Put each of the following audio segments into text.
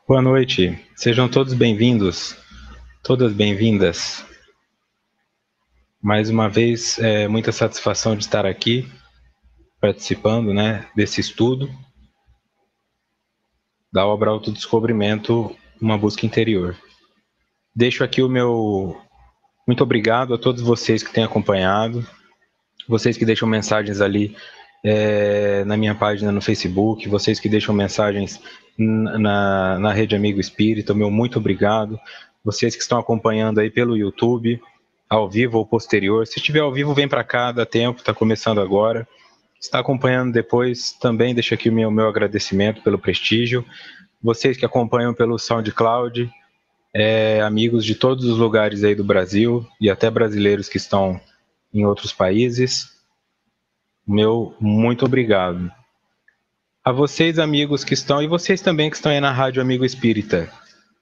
Boa noite, sejam todos bem-vindos, todas bem-vindas. Mais uma vez, muita satisfação de estar aqui, participando, desse estudo da obra Autodescobrimento, uma busca interior. Deixo aqui o meu muito obrigado a todos vocês que têm acompanhado, vocês que deixam mensagens ali na minha página no Facebook, vocês que deixam mensagens na Rede Amigo Espírita, meu muito obrigado. Vocês que estão acompanhando aí pelo YouTube, ao vivo ou posterior. Se estiver ao vivo, vem para cá, dá tempo, está começando agora. Se está acompanhando depois, também deixo aqui o meu agradecimento pelo prestígio. Vocês que acompanham pelo SoundCloud, amigos de todos os lugares aí do Brasil e até brasileiros que estão em outros países, meu muito obrigado. A vocês, amigos que estão, e vocês também que estão aí na Rádio Amigo Espírita,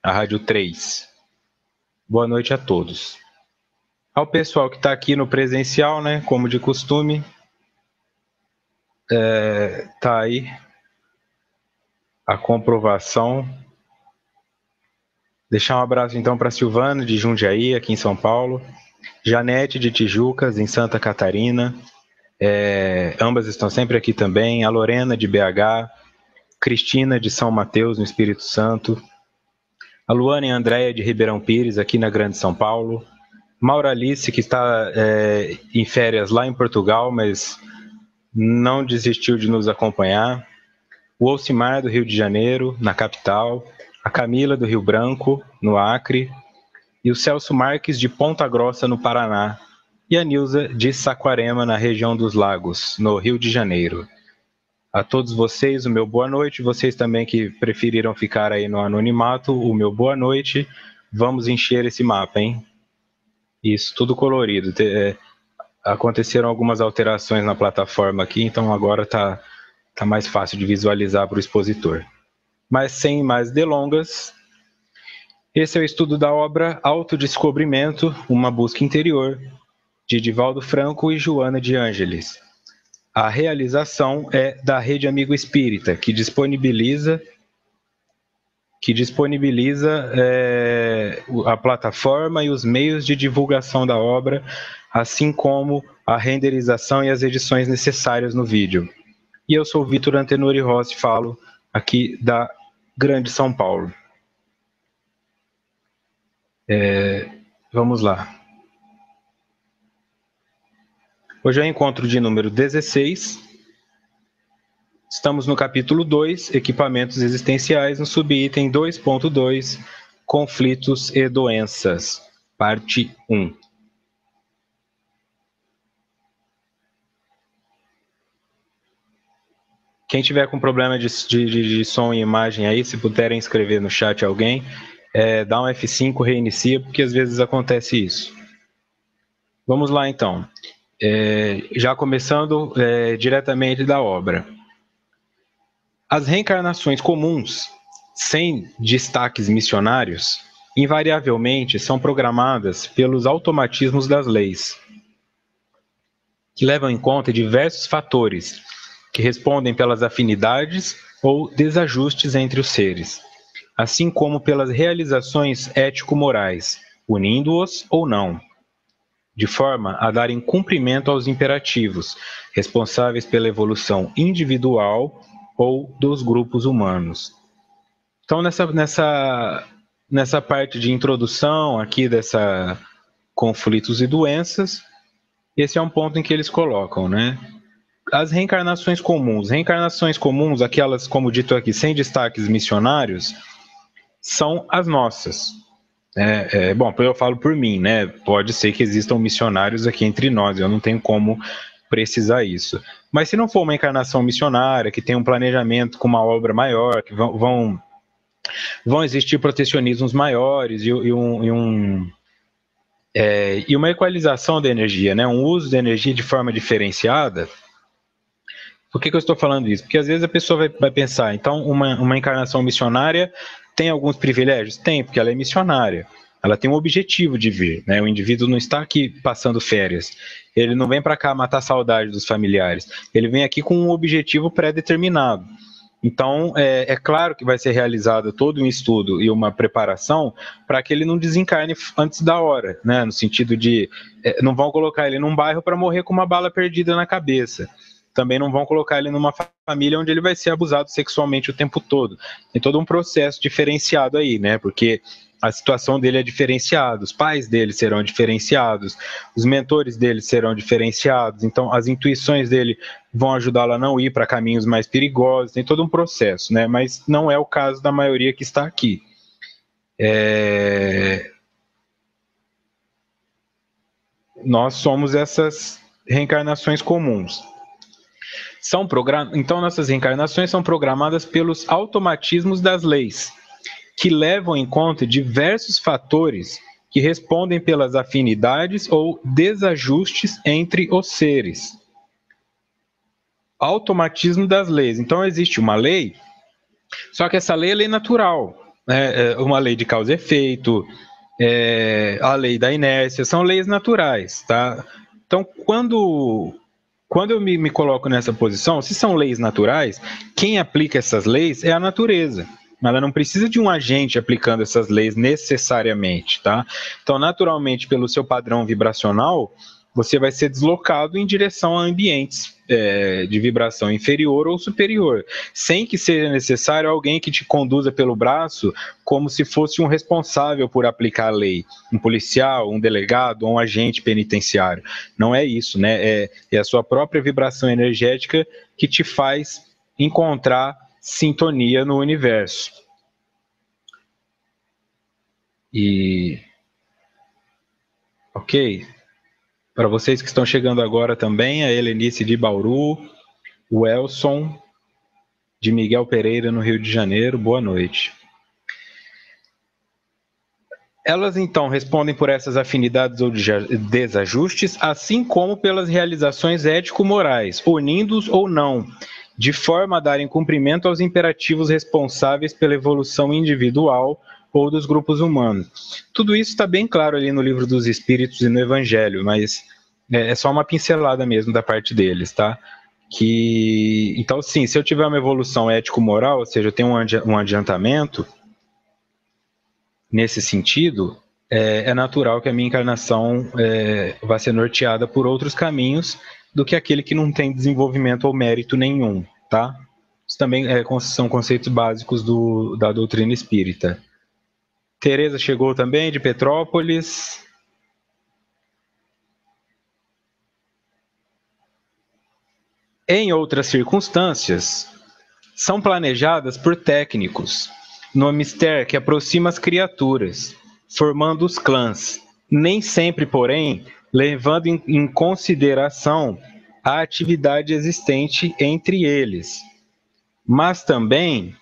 a Rádio 3. Boa noite a todos. Ao pessoal que está aqui no presencial, como de costume, tá aí a comprovação. Deixar um abraço então para Silvana de Jundiaí, aqui em São Paulo, Janete de Tijucas, em Santa Catarina, ambas estão sempre aqui também, a Lorena de BH, Cristina de São Mateus, no Espírito Santo, a Luana e a Andréia de Ribeirão Pires, aqui na Grande São Paulo, Maura Alice, que está em férias lá em Portugal, mas não desistiu de nos acompanhar, o Alcimar do Rio de Janeiro, na capital, a Camila do Rio Branco, no Acre, e o Celso Marques de Ponta Grossa, no Paraná, e a Nilza de Saquarema, na região dos Lagos, no Rio de Janeiro. A todos vocês, o meu boa noite, vocês também que preferiram ficar aí no anonimato, o meu boa noite. Vamos encher esse mapa, hein? Isso, tudo colorido. Aconteceram algumas alterações na plataforma aqui, então agora tá mais fácil de visualizar para o expositor. Mas sem mais delongas, esse é o estudo da obra Autodescobrimento, uma busca interior, de Divaldo Franco e Joana de Ângeles. A realização é da Rede Amigo Espírita, que disponibiliza a plataforma e os meios de divulgação da obra, assim como a renderização e as edições necessárias no vídeo. E eu sou Vitor Antenori Rossi, falo aqui da Grande São Paulo. Vamos lá. Hoje é o encontro de número 16. Estamos no capítulo 2, Equipamentos Existenciais, no subitem 2.2, Conflitos e Doenças, parte 1. Quem tiver com problema de som e imagem aí, se puderem escrever no chat alguém, dá um F5, reinicia, porque às vezes acontece isso. Vamos lá então. Já começando diretamente da obra. As reencarnações comuns, sem destaques missionários, invariavelmente são programadas pelos automatismos das leis, que levam em conta diversos fatores, que respondem pelas afinidades ou desajustes entre os seres, assim como pelas realizações ético-morais, unindo-os ou não, de forma a darem cumprimento aos imperativos, responsáveis pela evolução individual ou dos grupos humanos. Então, nessa parte de introdução aqui dessa conflitos e doenças, esse é um ponto em que eles colocam, As reencarnações comuns, aquelas, como dito aqui, sem destaques missionários, são as nossas. Bom, eu falo por mim, Pode ser que existam missionários aqui entre nós, eu não tenho como precisar isso. Mas se não for uma encarnação missionária, que tem um planejamento com uma obra maior, que vão existir protecionismos maiores e uma equalização da energia, um uso da energia de forma diferenciada. Por que eu estou falando isso? Porque às vezes a pessoa vai pensar, então uma encarnação missionária tem alguns privilégios? Tem, porque ela é missionária. Ela tem um objetivo de vir, O indivíduo não está aqui passando férias. Ele não vem para cá matar a saudade dos familiares. Ele vem aqui com um objetivo pré-determinado. Então, é claro que vai ser realizado todo um estudo e uma preparação para que ele não desencarne antes da hora, né? No sentido de, não vão colocar ele num bairro para morrer com uma bala perdida na cabeça. Também não vão colocar ele numa família onde ele vai ser abusado sexualmente o tempo todo. Tem todo um processo diferenciado aí, né? Porque a situação dele é diferenciada, os pais dele serão diferenciados, os mentores dele serão diferenciados, então as intuições dele vão ajudá-lo a não ir para caminhos mais perigosos, tem todo um processo, né? Mas não é o caso da maioria que está aqui. Nós somos essas reencarnações comuns. Então, nossas reencarnações são programadas pelos automatismos das leis, que levam em conta diversos fatores que respondem pelas afinidades ou desajustes entre os seres. Automatismo das leis. Então, existe uma lei, só que essa lei é lei natural, né? Uma lei de causa e efeito, a lei da inércia, são leis naturais, tá? Então, quando eu me coloco nessa posição, se são leis naturais, quem aplica essas leis é a natureza. Ela não precisa de um agente aplicando essas leis necessariamente, tá? Então, naturalmente, pelo seu padrão vibracional, você vai ser deslocado em direção a ambientes de vibração inferior ou superior, sem que seja necessário alguém que te conduza pelo braço como se fosse um responsável por aplicar a lei, um policial, um delegado ou um agente penitenciário. Não é isso, né? É a sua própria vibração energética que te faz encontrar sintonia no universo. Ok? Para vocês que estão chegando agora também, a Helenice de Bauru, o Elson de Miguel Pereira, no Rio de Janeiro, boa noite. Elas, então, respondem por essas afinidades ou desajustes, assim como pelas realizações ético-morais, unindo-os ou não, de forma a darem cumprimento aos imperativos responsáveis pela evolução individual ou dos grupos humanos. Tudo isso está bem claro ali no Livro dos Espíritos e no Evangelho, mas é só uma pincelada mesmo da parte deles, tá? Então, sim, se eu tiver uma evolução ético-moral, ou seja, eu tenho um adiantamento, nesse sentido, é natural que a minha encarnação vá ser norteada por outros caminhos do que aquele que não tem desenvolvimento ou mérito nenhum, tá? Isso também são conceitos básicos da doutrina espírita. Tereza chegou também, de Petrópolis. Em outras circunstâncias, são planejadas por técnicos, no mistério que aproxima as criaturas, formando os clãs, nem sempre, porém, levando em consideração a atividade existente entre eles, mas também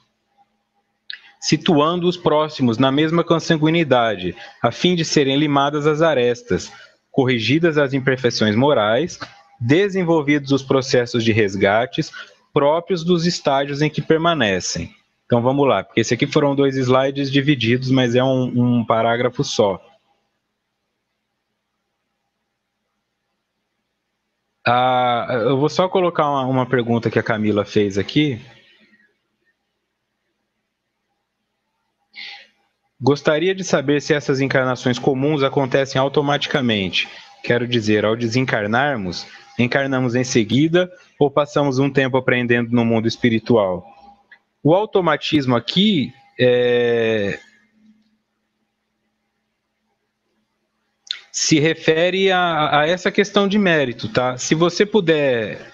situando os próximos na mesma consanguinidade, a fim de serem limadas as arestas, corrigidas as imperfeições morais, desenvolvidos os processos de resgates próprios dos estágios em que permanecem. Então vamos lá, porque esse aqui foram 2 slides divididos, mas é um parágrafo só. Eu vou só colocar uma pergunta que a Camila fez aqui. Gostaria de saber se essas encarnações comuns acontecem automaticamente. Quero dizer, ao desencarnarmos, encarnamos em seguida ou passamos um tempo aprendendo no mundo espiritual? O automatismo aqui se refere a essa questão de mérito, tá? Se você puder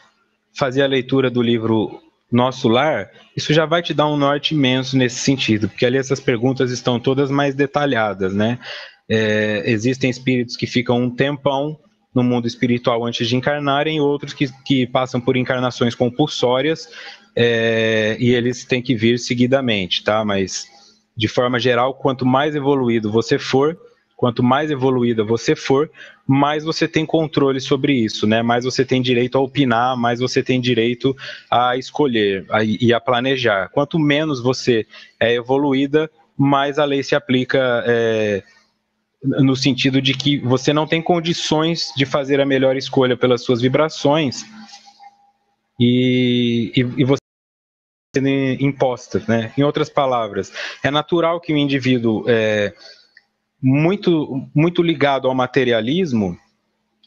fazer a leitura do livro Nosso Lar, isso já vai te dar um norte imenso nesse sentido, porque ali essas perguntas estão todas mais detalhadas, né? Existem espíritos que ficam um tempão no mundo espiritual antes de encarnarem, outros que passam por encarnações compulsórias e eles têm que vir seguidamente, tá? Mas, de forma geral, quanto mais evoluído você for, quanto mais evoluída você for, mais você tem controle sobre isso, né? Mais você tem direito a opinar, mais você tem direito a escolher e a planejar. Quanto menos você é evoluída, mais a lei se aplica no sentido de que você não tem condições de fazer a melhor escolha pelas suas vibrações e você sendo imposta, né? Em outras palavras, é natural que o indivíduo muito ligado ao materialismo,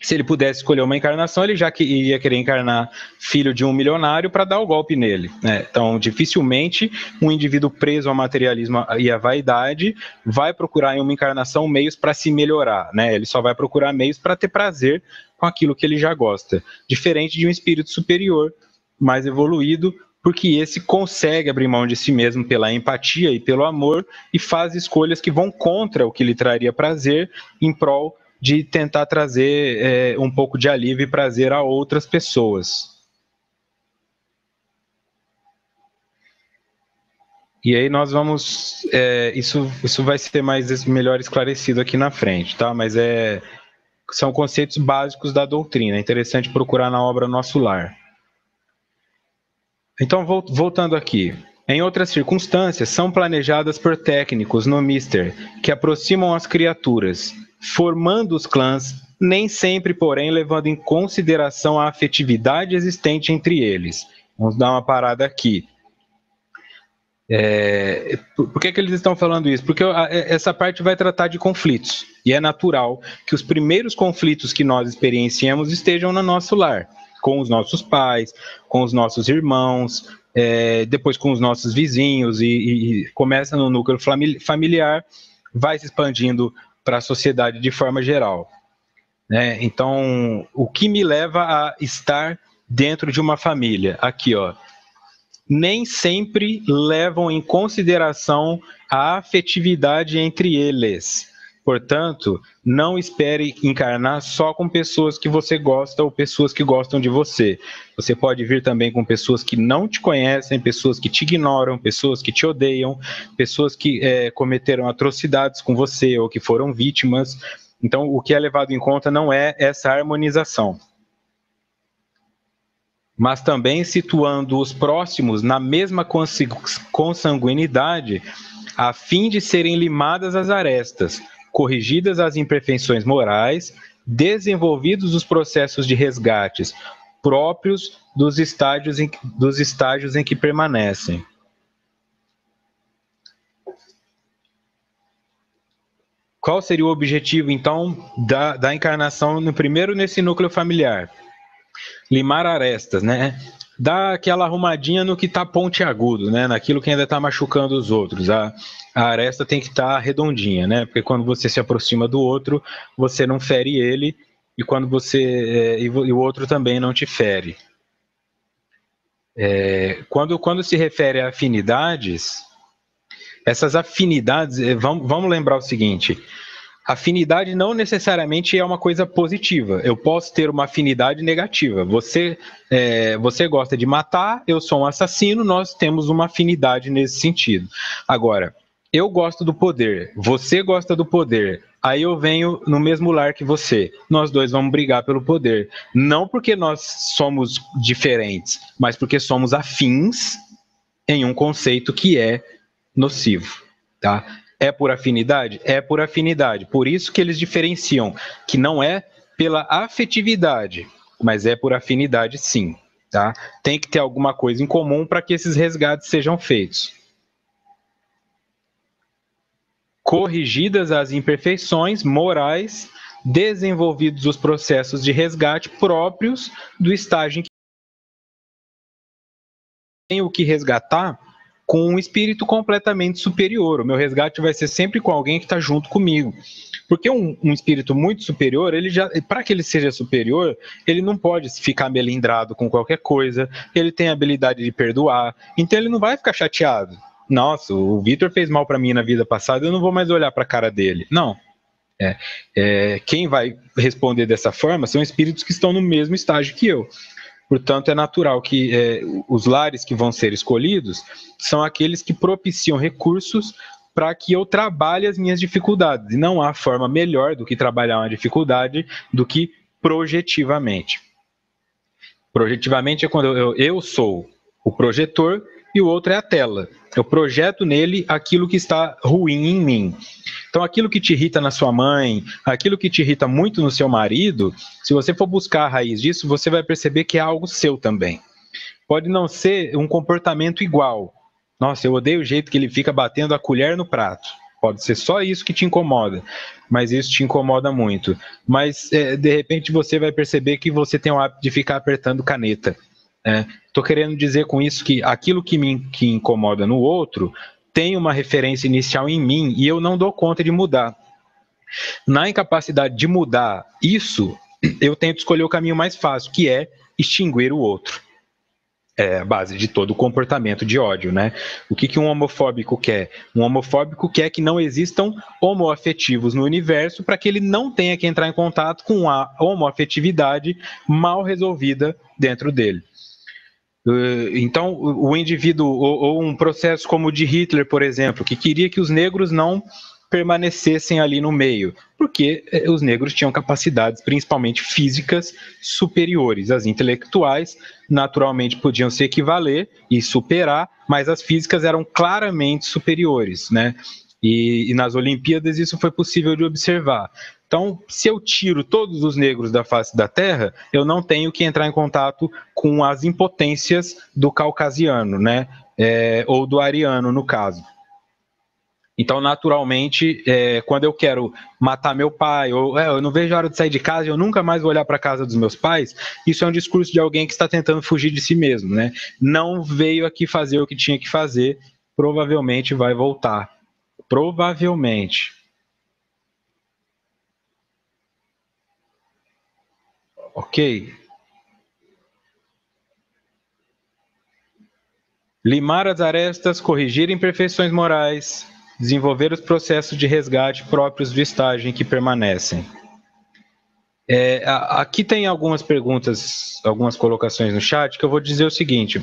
se ele pudesse escolher uma encarnação, ele já iria querer encarnar filho de um milionário para dar o golpe nele, né? Então, dificilmente um indivíduo preso ao materialismo e à vaidade vai procurar em uma encarnação meios para se melhorar, né? Ele só vai procurar meios para ter prazer com aquilo que ele já gosta, diferente de um espírito superior, mais evoluído, porque esse consegue abrir mão de si mesmo pela empatia e pelo amor e faz escolhas que vão contra o que lhe traria prazer em prol de tentar trazer um pouco de alívio e prazer a outras pessoas. E aí nós vamos... isso vai ser melhor esclarecido aqui na frente, tá? Mas são conceitos básicos da doutrina. É interessante procurar na obra Nosso Lar. Então, voltando aqui. Em outras circunstâncias, são planejadas por técnicos no Mister, que aproximam as criaturas, formando os clãs, nem sempre, porém, levando em consideração a afetividade existente entre eles. Vamos dar uma parada aqui. Por que eles estão falando isso? Porque essa parte vai tratar de conflitos, e é natural que os primeiros conflitos que nós experienciamos estejam no nosso lar, com os nossos pais, com os nossos irmãos, depois com os nossos vizinhos, e começa no núcleo familiar, vai se expandindo para a sociedade de forma geral, né? Então, o que me leva a estar dentro de uma família? Aqui, ó. Nem sempre levam em consideração a afetividade entre eles. Portanto, não espere encarnar só com pessoas que você gosta ou pessoas que gostam de você. Você pode vir também com pessoas que não te conhecem, pessoas que te ignoram, pessoas que te odeiam, pessoas que cometeram atrocidades com você ou que foram vítimas. Então, o que é levado em conta não é essa harmonização, mas também situando os próximos na mesma consanguinidade, a fim de serem limadas as arestas, corrigidas as imperfeições morais, desenvolvidos os processos de resgates próprios dos estágios em que permanecem. Qual seria o objetivo, então, da encarnação, primeiro nesse núcleo familiar? Limar arestas, né? Dar aquela arrumadinha no que está pontiagudo, né? Naquilo que ainda está machucando os outros. A aresta tem que estar redondinha, né? Porque quando você se aproxima do outro, você não fere ele, e quando e o outro também não te fere. Quando se refere a afinidades, essas afinidades, vamos lembrar o seguinte: afinidade não necessariamente é uma coisa positiva. Eu posso ter uma afinidade negativa. Você gosta de matar, eu sou um assassino, nós temos uma afinidade nesse sentido. Agora, eu gosto do poder, você gosta do poder, aí eu venho no mesmo lar que você. Nós dois vamos brigar pelo poder. Não porque nós somos diferentes, mas porque somos afins em um conceito que é nocivo, tá? É por afinidade? É por afinidade. Por isso que eles diferenciam que não é pela afetividade, mas é por afinidade, sim, tá? Tem que ter alguma coisa em comum para que esses resgates sejam feitos. Corrigidas as imperfeições morais, desenvolvidos os processos de resgate próprios do estágio em que tem o que resgatar com um espírito completamente superior. O meu resgate vai ser sempre com alguém que está junto comigo. Porque um espírito muito superior, para que ele seja superior, ele não pode ficar melindrado com qualquer coisa, ele tem a habilidade de perdoar, então ele não vai ficar chateado. Nossa, o Vitor fez mal para mim na vida passada, eu não vou mais olhar para a cara dele. Não. Quem vai responder dessa forma são espíritos que estão no mesmo estágio que eu. Portanto, é natural que os lares que vão ser escolhidos são aqueles que propiciam recursos para que eu trabalhe as minhas dificuldades. E não há forma melhor do que trabalhar uma dificuldade do que projetivamente. Projetivamente é quando eu sou o projetor e o outro é a tela. Eu projeto nele aquilo que está ruim em mim. Então, aquilo que te irrita na sua mãe, aquilo que te irrita muito no seu marido, se você for buscar a raiz disso, você vai perceber que é algo seu também. Pode não ser um comportamento igual. Nossa, eu odeio o jeito que ele fica batendo a colher no prato. Pode ser só isso que te incomoda, mas isso te incomoda muito. Mas, de repente, você vai perceber que você tem o hábito de ficar apertando caneta. Estou querendo dizer com isso que aquilo que incomoda no outro tem uma referência inicial em mim e eu não dou conta de mudar. Na incapacidade de mudar isso, eu tento escolher o caminho mais fácil, que é extinguir o outro. É a base de todo o comportamento de ódio, né? O que um homofóbico quer? Um homofóbico quer que não existam homoafetivos no universo para que ele não tenha que entrar em contato com a homoafetividade mal resolvida dentro dele. Então, o indivíduo, ou um processo como o de Hitler, por exemplo, que queria que os negros não permanecessem ali no meio, porque os negros tinham capacidades, principalmente físicas, superiores. As intelectuais, naturalmente, podiam se equivaler e superar, mas as físicas eram claramente superiores, né? E nas Olimpíadas isso foi possível de observar. Então, se eu tiro todos os negros da face da Terra, eu não tenho que entrar em contato com as impotências do caucasiano, né? Ou do ariano, no caso. Então, naturalmente, quando eu quero matar meu pai, ou eu não vejo a hora de sair de casa, eu nunca mais vou olhar para a casa dos meus pais, isso é um discurso de alguém que está tentando fugir de si mesmo, né? Não veio aqui fazer o que tinha que fazer, provavelmente vai voltar. Provavelmente. Ok. Limar as arestas, corrigir imperfeições morais, desenvolver os processos de resgate próprios do estágio em que permanecem. Aqui tem algumas perguntas, algumas colocações no chat, que eu vou dizer o seguinte.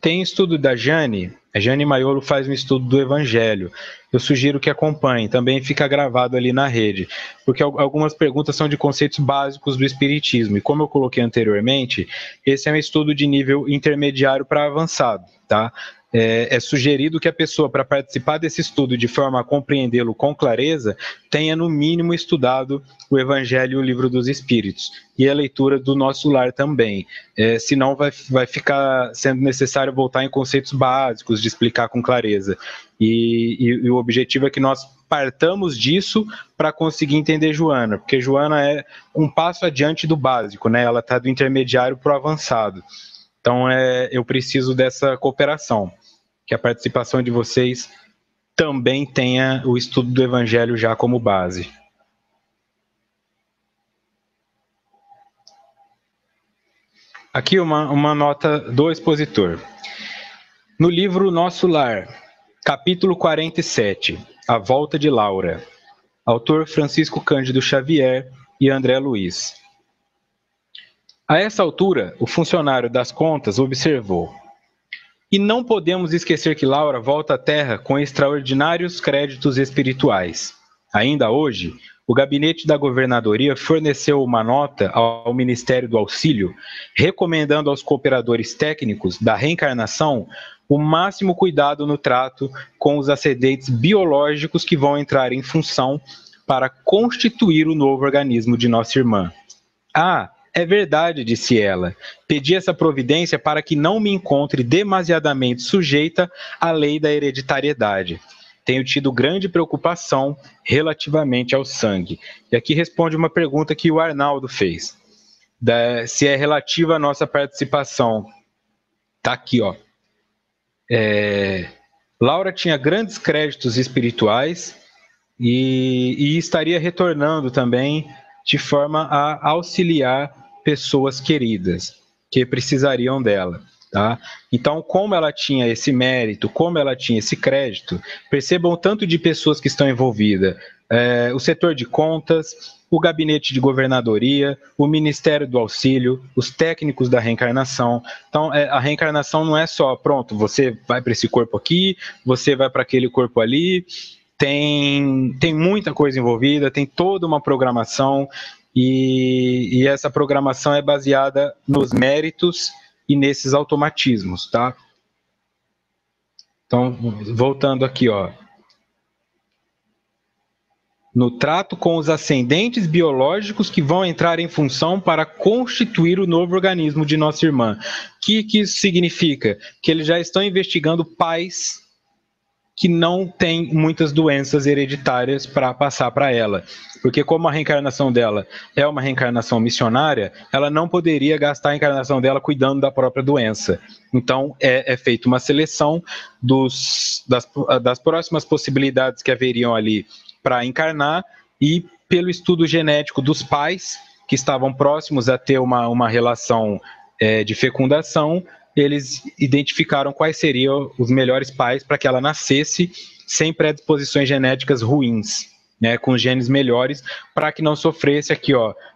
Tem estudo da Jane, a Jane Maiolo faz um estudo do Evangelho. Eu sugiro que acompanhe, também fica gravado ali na rede, porque algumas perguntas são de conceitos básicos do Espiritismo, e como eu coloquei anteriormente, esse é um estudo de nível intermediário para avançado, tá? É sugerido que a pessoa, para participar desse estudo de forma a compreendê-lo com clareza, tenha no mínimo estudado o Evangelho e o Livro dos Espíritos, e a leitura do Nosso Lar também. Senão vai ficar sendo necessário voltar em conceitos básicos de explicar com clareza. E o objetivo é que nós partamos disso para conseguir entender Joana, porque Joana é um passo adiante do básico, né? Ela está do intermediário para o avançado. Então, eu preciso dessa cooperação, que a participação de vocês também tenha o estudo do Evangelho já como base. Aqui uma nota do expositor. No livro Nosso Lar, capítulo 47, A Volta de Laura, autor Francisco Cândido Xavier e André Luiz. A essa altura, o funcionário das contas observou: e não podemos esquecer que Laura volta à Terra com extraordinários créditos espirituais. Ainda hoje, o gabinete da governadoria forneceu uma nota ao Ministério do Auxílio, recomendando aos cooperadores técnicos da reencarnação o máximo cuidado no trato com os ascendentes biológicos que vão entrar em função para constituir o novo organismo de nossa irmã. É verdade, disse ela. Pedi essa providência para que não me encontre demasiadamente sujeita à lei da hereditariedade. Tenho tido grande preocupação relativamente ao sangue. E aqui responde uma pergunta que o Arnaldo fez. Se é relativa à nossa participação. Tá aqui, ó. Laura tinha grandes créditos espirituais e estaria retornando também de forma a auxiliar pessoas queridas que precisariam dela. Tá? Então, como ela tinha esse mérito, como ela tinha esse crédito, percebam o tanto de pessoas que estão envolvidas. O setor de contas, o gabinete de governadoria, o Ministério do Auxílio, os técnicos da reencarnação. Então, a reencarnação não é só, pronto, você vai para esse corpo aqui, você vai para aquele corpo ali. Tem muita coisa envolvida, tem toda uma programação, e essa programação é baseada nos méritos e nesses automatismos, tá? Então, voltando aqui, ó. no trato com os ascendentes biológicos que vão entrar em função para constituir o novo organismo de nossa irmã. O que isso significa? Que eles já estão investigando pais que não têm muitas doenças hereditárias para passar para ela. Porque como a reencarnação dela é uma reencarnação missionária, ela não poderia gastar a encarnação dela cuidando da própria doença. Então, é feita uma seleção das próximas possibilidades que haveriam ali para encarnar, e pelo estudo genético dos pais que estavam próximos a ter uma relação de fecundação, eles identificaram quais seriam os melhores pais para que ela nascesse sem predisposições genéticas ruins, né, com genes melhores, para que não sofresse aqui,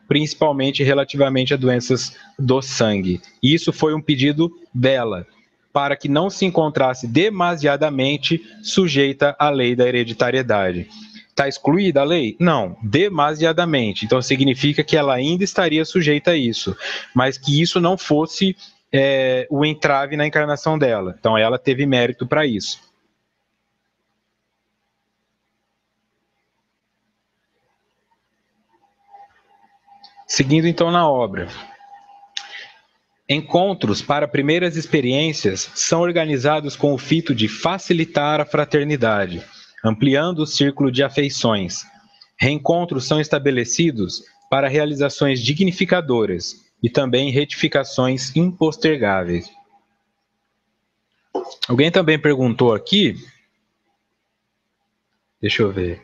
principalmente relativamente a doenças do sangue. E isso foi um pedido dela, para que não se encontrasse demasiadamente sujeita à lei da hereditariedade. Está excluída a lei? Não, demasiadamente. Então significa que ela ainda estaria sujeita a isso, mas que isso não fosse o entrave na encarnação dela. Então ela teve mérito para isso. Seguindo então na obra. Encontros para primeiras experiências são organizados com o fito de facilitar a fraternidade, ampliando o círculo de afeições. Reencontros são estabelecidos para realizações dignificadoras e também retificações impostergáveis. Alguém também perguntou aqui, deixa eu ver.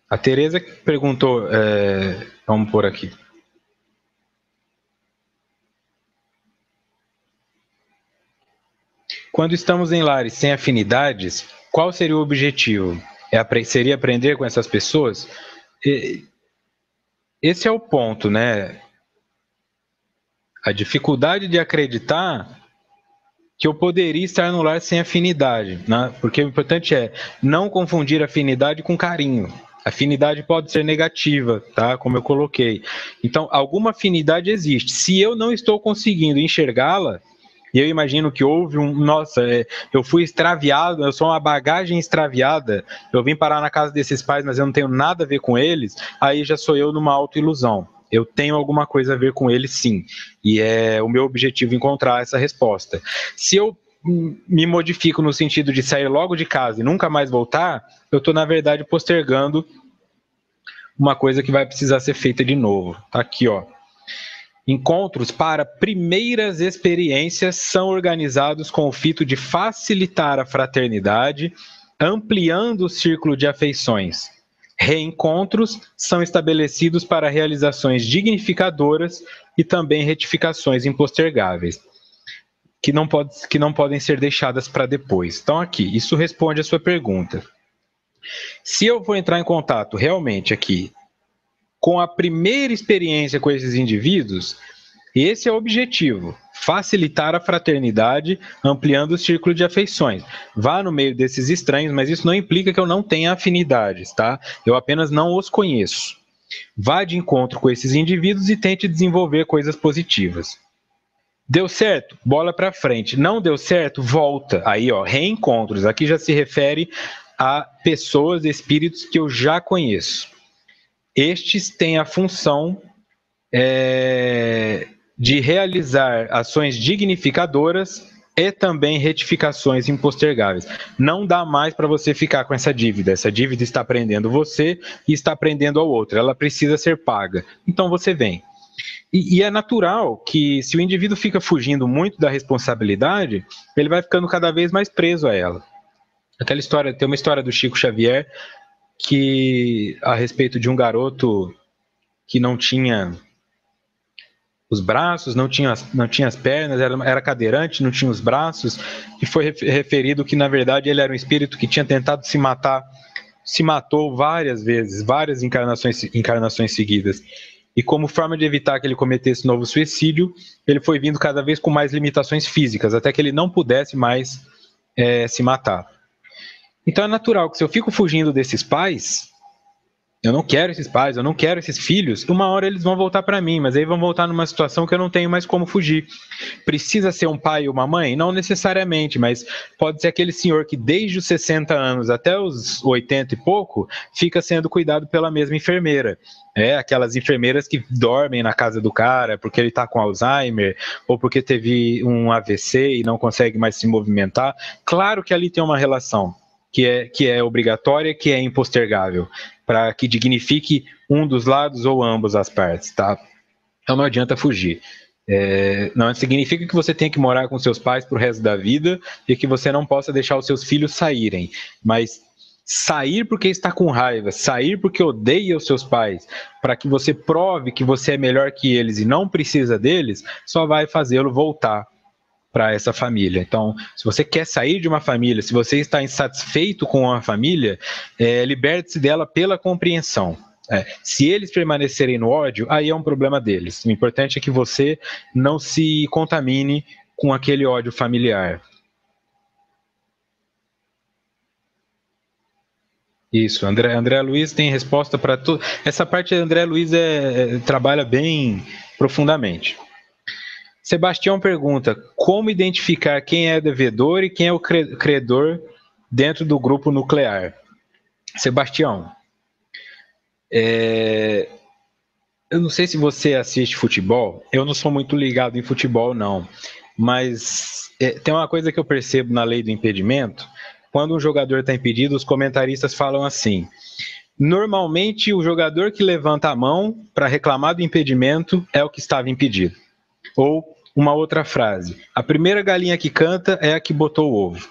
A Tereza perguntou, vamos por aqui. Quando estamos em lares sem afinidades, qual seria o objetivo? Seria aprender com essas pessoas? Esse é o ponto, né? A dificuldade de acreditar que eu poderia estar no lar sem afinidade, né? Porque o importante é não confundir afinidade com carinho. Afinidade pode ser negativa, tá? Como eu coloquei. Então, alguma afinidade existe. Se eu não estou conseguindo enxergá-la, e eu imagino que houve eu fui extraviado, eu sou uma bagagem extraviada, eu vim parar na casa desses pais, mas eu não tenho nada a ver com eles, aí já sou eu numa autoilusão. Eu tenho alguma coisa a ver com eles, sim. E é o meu objetivo encontrar essa resposta. Se eu me modifico no sentido de sair logo de casa e nunca mais voltar, eu estou, na verdade, postergando uma coisa que vai precisar ser feita de novo. Tá aqui, ó. Encontros para primeiras experiências são organizados com o fito de facilitar a fraternidade, ampliando o círculo de afeições. Reencontros são estabelecidos para realizações dignificadoras e também retificações impostergáveis, que não podem ser deixadas para depois. Então aqui, isso responde a sua pergunta. Se eu for entrar em contato realmente aqui com a primeira experiência com esses indivíduos, esse é o objetivo, facilitar a fraternidade, ampliando o círculo de afeições. Vá no meio desses estranhos, mas isso não implica que eu não tenha afinidades, tá? Eu apenas não os conheço. Vá de encontro com esses indivíduos e tente desenvolver coisas positivas. Deu certo? Bola para frente. Não deu certo? Volta. Aí, ó, reencontros. Aqui já se refere a pessoas, espíritos que eu já conheço. Estes têm a função de realizar ações dignificadoras e também retificações impostergáveis. Não dá mais para você ficar com essa dívida. Essa dívida está prendendo você e está prendendo ao outro. Ela precisa ser paga. Então você vem. E é natural que, se o indivíduo fica fugindo muito da responsabilidade, ele vai ficando cada vez mais preso a ela. Aquela história, tem uma história do Chico Xavier que a respeito de um garoto que não tinha os braços, não tinha as pernas, era cadeirante, não tinha os braços, e foi referido que, na verdade, ele era um espírito que tinha tentado se matar, se matou várias vezes, várias encarnações seguidas. E como forma de evitar que ele cometesse novo suicídio, ele foi vindo cada vez com mais limitações físicas, até que ele não pudesse mais se matar. Então é natural que, se eu fico fugindo desses pais, Eu não quero esses pais, eu não quero esses filhos. Uma hora eles vão voltar para mim, mas aí vão voltar numa situação que eu não tenho mais como fugir. Precisa ser um pai ou uma mãe? Não necessariamente, mas pode ser aquele senhor que desde os 60 anos até os 80 e pouco fica sendo cuidado pela mesma enfermeira. Aquelas enfermeiras que dormem na casa do cara porque ele está com Alzheimer ou porque teve um AVC e não consegue mais se movimentar. Claro que ali tem uma relação que é obrigatória, que é impostergável, para que dignifique um dos lados ou ambas as partes, tá? Então não adianta fugir. Não significa que você tem que morar com seus pais pro resto da vida e que você não possa deixar os seus filhos saírem, mas sair porque está com raiva, sair porque odeia os seus pais, para que você prove que você é melhor que eles e não precisa deles, só vai fazê-lo voltar para essa família. Então, se você quer sair de uma família, se você está insatisfeito com uma família, liberte-se dela pela compreensão. Se eles permanecerem no ódio, aí é um problema deles. O importante é que você não se contamine com aquele ódio familiar. Isso, André Luiz tem resposta para tudo. Essa parte André Luiz trabalha bem profundamente. Sebastião pergunta: como identificar quem é devedor e quem é o credor dentro do grupo nuclear? Sebastião, eu não sei se você assiste futebol, eu não sou muito ligado em futebol, não, mas tem uma coisa que eu percebo na lei do impedimento: quando um jogador está impedido, os comentaristas falam assim: normalmente o jogador que levanta a mão para reclamar do impedimento é o que estava impedido. Ou uma outra frase: a primeira galinha que canta é a que botou o ovo.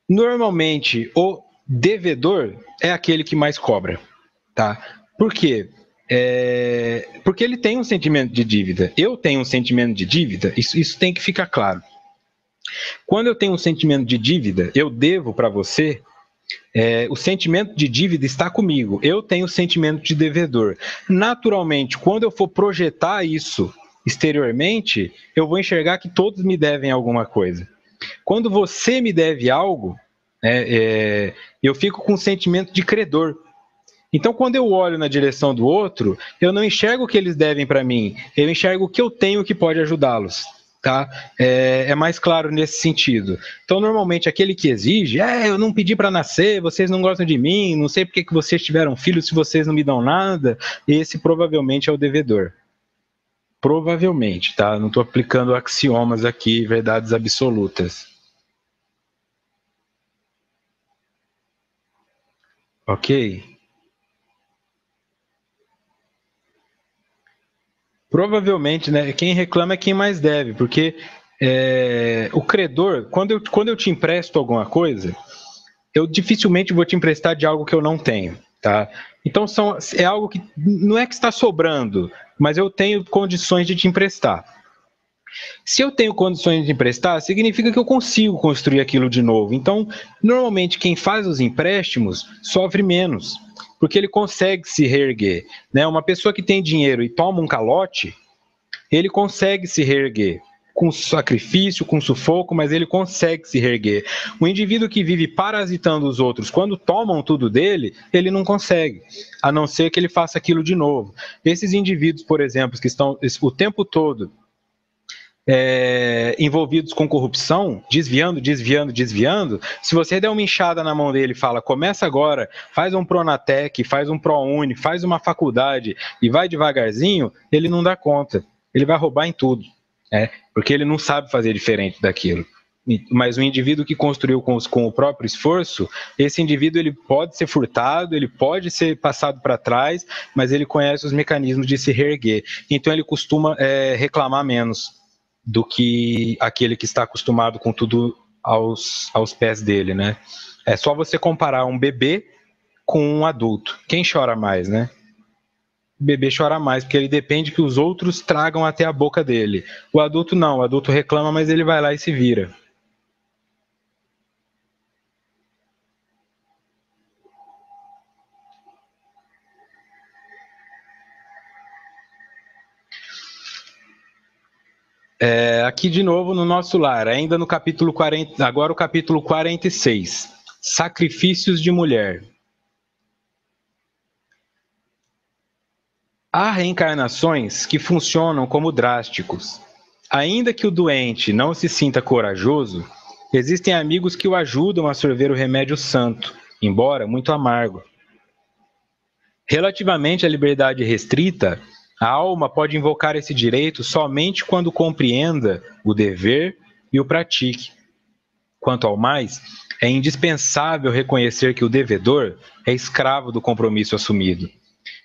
Normalmente, o devedor é aquele que mais cobra, tá? Por quê? Porque ele tem um sentimento de dívida. Eu tenho um sentimento de dívida, isso tem que ficar claro. Quando eu tenho um sentimento de dívida, eu devo para você, o sentimento de dívida está comigo. Eu tenho o sentimento de devedor. Naturalmente, quando eu for projetar isso exteriormente, eu vou enxergar que todos me devem alguma coisa. Quando você me deve algo, eu fico com um sentimento de credor. Então, quando eu olho na direção do outro, eu não enxergo o que eles devem para mim, eu enxergo o que eu tenho que pode ajudá-los. Tá? É mais claro nesse sentido. Então, normalmente, aquele que exige, eu não pedi para nascer, vocês não gostam de mim, não sei porque que vocês tiveram filhos se vocês não me dão nada, esse provavelmente é o devedor. Provavelmente, tá? Não estou aplicando axiomas aqui, verdades absolutas. Ok? Provavelmente, né? Quem reclama é quem mais deve, porque o credor, quando eu te empresto alguma coisa, eu dificilmente vou te emprestar de algo que eu não tenho, tá? Então é algo que não é que está sobrando, mas eu tenho condições de te emprestar. Se eu tenho condições de emprestar, significa que eu consigo construir aquilo de novo. Então, normalmente quem faz os empréstimos sofre menos, porque ele consegue se reerguer, né? Uma pessoa que tem dinheiro e toma um calote, ele consegue se reerguer com sacrifício, com sufoco, mas ele consegue se reerguer. O indivíduo que vive parasitando os outros, quando tomam tudo dele, ele não consegue, a não ser que ele faça aquilo de novo. Esses indivíduos, por exemplo, que estão o tempo todo envolvidos com corrupção, desviando, se você der uma enxada na mão dele e fala, começa agora, faz um Pronatec, faz um ProUni, faz uma faculdade e vai devagarzinho, ele não dá conta, ele vai roubar em tudo, porque ele não sabe fazer diferente daquilo. Mas o indivíduo que construiu com o próprio esforço, esse indivíduo ele pode ser furtado, ele pode ser passado para trás, mas ele conhece os mecanismos de se reerguer. Então ele costuma reclamar menos do que aquele que está acostumado com tudo aos pés dele, né? É só você comparar um bebê com um adulto. Quem chora mais, né? O bebê chora mais, porque ele depende que os outros tragam até a boca dele. O adulto não, o adulto reclama, mas ele vai lá e se vira. Aqui de novo no nosso lar, ainda no capítulo 40, agora o capítulo 46, Sacrifícios de Mulher. Há reencarnações que funcionam como drásticos. Ainda que o doente não se sinta corajoso, existem amigos que o ajudam a sorver o remédio santo, embora muito amargo. Relativamente à liberdade restrita, a alma pode invocar esse direito somente quando compreenda o dever e o pratique. Quanto ao mais, é indispensável reconhecer que o devedor é escravo do compromisso assumido.